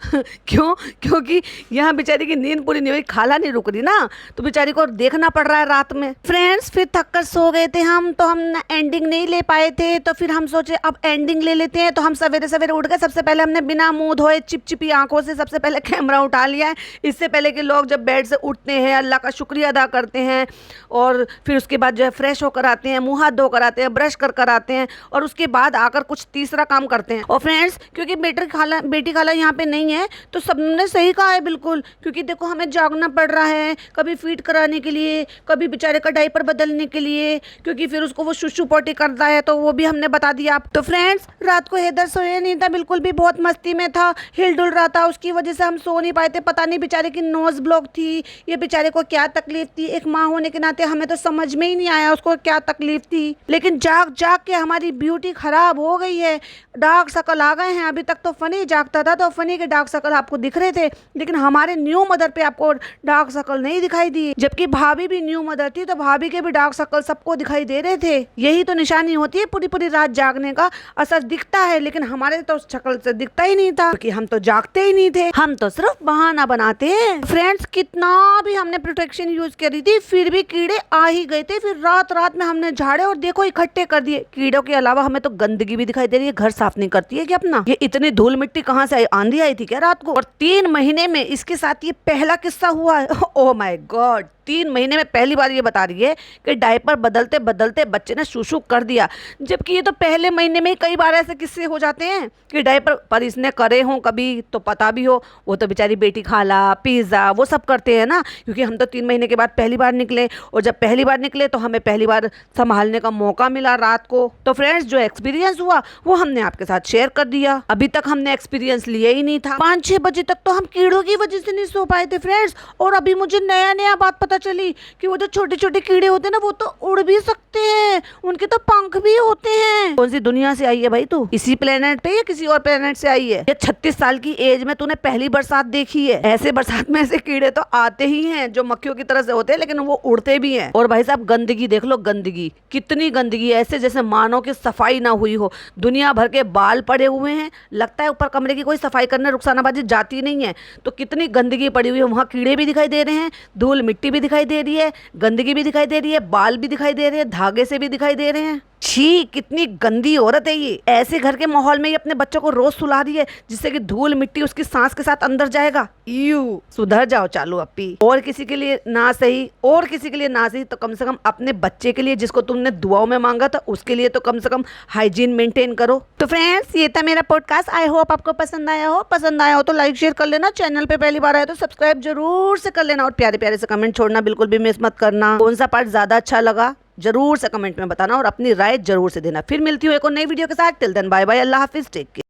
क्यों? क्यों? क्योंकि यहाँ बेचारी की नींद पूरी नहीं हुई, खाला नहीं रुक रही ना, तो बेचारी को देखना पड़ रहा है रात में। फ्रेंड्स फिर थक कर सो गए थे हम, तो हम एंडिंग नहीं ले पाए थे, तो फिर हम सोचे अब एंडिंग ले लेते हैं। तो हम सवेरे सवेरे उठ गए। सबसे पहले हमने बिना मुंह धोए चिपचिपी आंखों से सबसे पहले कैमरा उठा लिया है। इससे पहले कि लोग जब बेड से उठते हैं अल्लाह का शुक्रिया अदा करते हैं, और फिर उसके बाद जो है फ्रेश होकर आते हैं, मुंह हाथ धोकर आते हैं, ब्रश कर आते हैं, और उसके बाद आकर कुछ तीसरा काम करते हैं। और फ्रेंड्स क्योंकि बेटी खाला यहाँ पे नहीं है, तो सबने सही कहा है बिल्कुल, क्योंकि देखो हमें जागना पड़ रहा है, कभी फीड कराने के लिए, कभी बेचारे का डायपर बदलने के लिए, क्योंकि फिर उसको वो शुशु पोटी करता है, तो वो भी हमने बता दिया। तो फ्रेंड्स रात को हैदर सोया नहीं था, बिल्कुल भी बहुत मस्ती में था, हिल डुल रहा था, उसकी वजह से हम सो नहीं पाए थे। पता नहीं बेचारे की नोज ब्लॉक थी, ये बेचारे को क्या तकलीफ थी, एक माँ होने के नाते हमें तो समझ में ही नहीं आया उसको क्या तकलीफ थी। लेकिन जाग जाग के हमारी ब्यूटी खराब हो गई है, डार्क सर्कल आ गए हैं। अभी तक तो फनी जागता था तो फनी के डार्क सर्कल आपको दिख रहे थे, लेकिन हमारे न्यू मदर पे आपको डार्क सर्कल नहीं दिखाई दिए। जबकि भाभी भी न्यू मदर थी, तो भाभी के भी डार्क सर्कल सबको दिखाई दे रहे थे। यही तो निशानी होती है पूरी पूरी रात जागने का, असर दिखता है, लेकिन हमारे तो शक्ल से दिखता ही नहीं था, क्योंकि हम तो जागते ही नहीं थे, हम तो सिर्फ बहाना बनाते हैं। फ्रेंड्स कितना भी हमने प्रोटेक्शन यूज करी थी, फिर भी कीड़े आ ही गए थे। फिर रात रात में हमने झाड़े और देखो इकट्ठे कर दिए। कीड़ों के अलावा हमें तो गंदगी भी दिखाई दे रही है, घर साफ नहीं करती है क्या अपना? ये इतनी धूल मिट्टी कहाँ से आई? आंधी आई थी क्या रात को? और 3 महीने में इसके साथ ये पहला किस्सा हुआ है। ओह माय गॉड, 3 महीने में पहली बार ये बता रही है कि डायपर बदलते बदलते बच्चे ने शुशु कर दिया, जबकि ये तो पहले महीने में ही कई बार ऐसे किस्से हो जाते हैं कि डायपर पर इसने करे हों कभी तो पता भी हो। वो तो बेचारी बेटी खाला पिज़्ज़ा वो सब करते हैं ना, क्योंकि हम तो 3 महीने के बाद पहली बार निकले, और जब पहली बार निकले तो हमें पहली बार संभालने का मौका मिला रात को। तो फ्रेंड्स जो एक्सपीरियंस हुआ वो हमने आपके साथ शेयर कर दिया। अभी तक हमने एक्सपीरियंस लिया ही नहीं था। 5-6 बजे तक तो हम कीड़ों की वजह से नहीं सो पाए थे फ्रेंड्स। और अभी मुझे नया नया बात पता चली कि वो जो छोटे छोटे कीड़े होते हैं ना, वो तो उड़ भी सकते हैं, उनके तो पंख भी होते हैं। कौन सी दुनिया से आई है भाई तू? इसी प्लेनेट पे या किसी और प्लेनेट से आई है? ये 36 साल की एज में तूने पहली बरसात देखी है? ऐसे बरसात में ऐसे कीड़े तो आते ही हैं जो मक्खियों की तरह से होते हैं, लेकिन वो उड़ते भी हैं। और भाई साहब गंदगी देख लो, गंदगी कितनी गंदगी है, ऐसे जैसे मानो की सफाई ना हुई हो। दुनिया भर के बाल पड़े हुए हैं, लगता है ऊपर कमरे की कोई सफाई करने रुखसानाबाजी जाती नहीं है, तो कितनी गंदगी पड़ी हुई है। वहाँ कीड़े भी दिखाई दे रहे हैं, धूल मिट्टी भी दिखाई दे रही है, गंदगी भी दिखाई दे रही है, बाल भी दिखाई दे रहे हैं, धागे से भी दिखाई दे रहे हैं। छी, कितनी गंदी औरत है ये। ऐसे घर के माहौल में ये अपने बच्चों को रोज सुला रही है, जिससे कि धूल मिट्टी उसकी सांस के साथ अंदर जाएगा। यू सुधर जाओ चालू अप्पी। और किसी के लिए ना सही, और किसी के लिए ना सही, तो कम से कम अपने बच्चे के लिए जिसको तुमने दुआओं में मांगा था, उसके लिए तो कम से कम हाइजीन मेंटेन करो। तो फ्रेंड्स ये था मेरा पॉडकास्ट। आई होप आपको पसंद आया हो। पसंद आया हो तो लाइक शेयर कर लेना, चैनल पे पहली बार आया तो सब्सक्राइब जरूर से कर लेना, और प्यारे प्यारे से कमेंट छोड़ना बिल्कुल भी मिस मत करना। कौन सा पार्ट ज्यादा अच्छा लगा जरूर से कमेंट में बताना, और अपनी राय जरूर से देना। फिर मिलती हूँ एक और नई वीडियो के साथ। टिल देन बाय बाय, अल्लाह हाफिज, टेक केयर।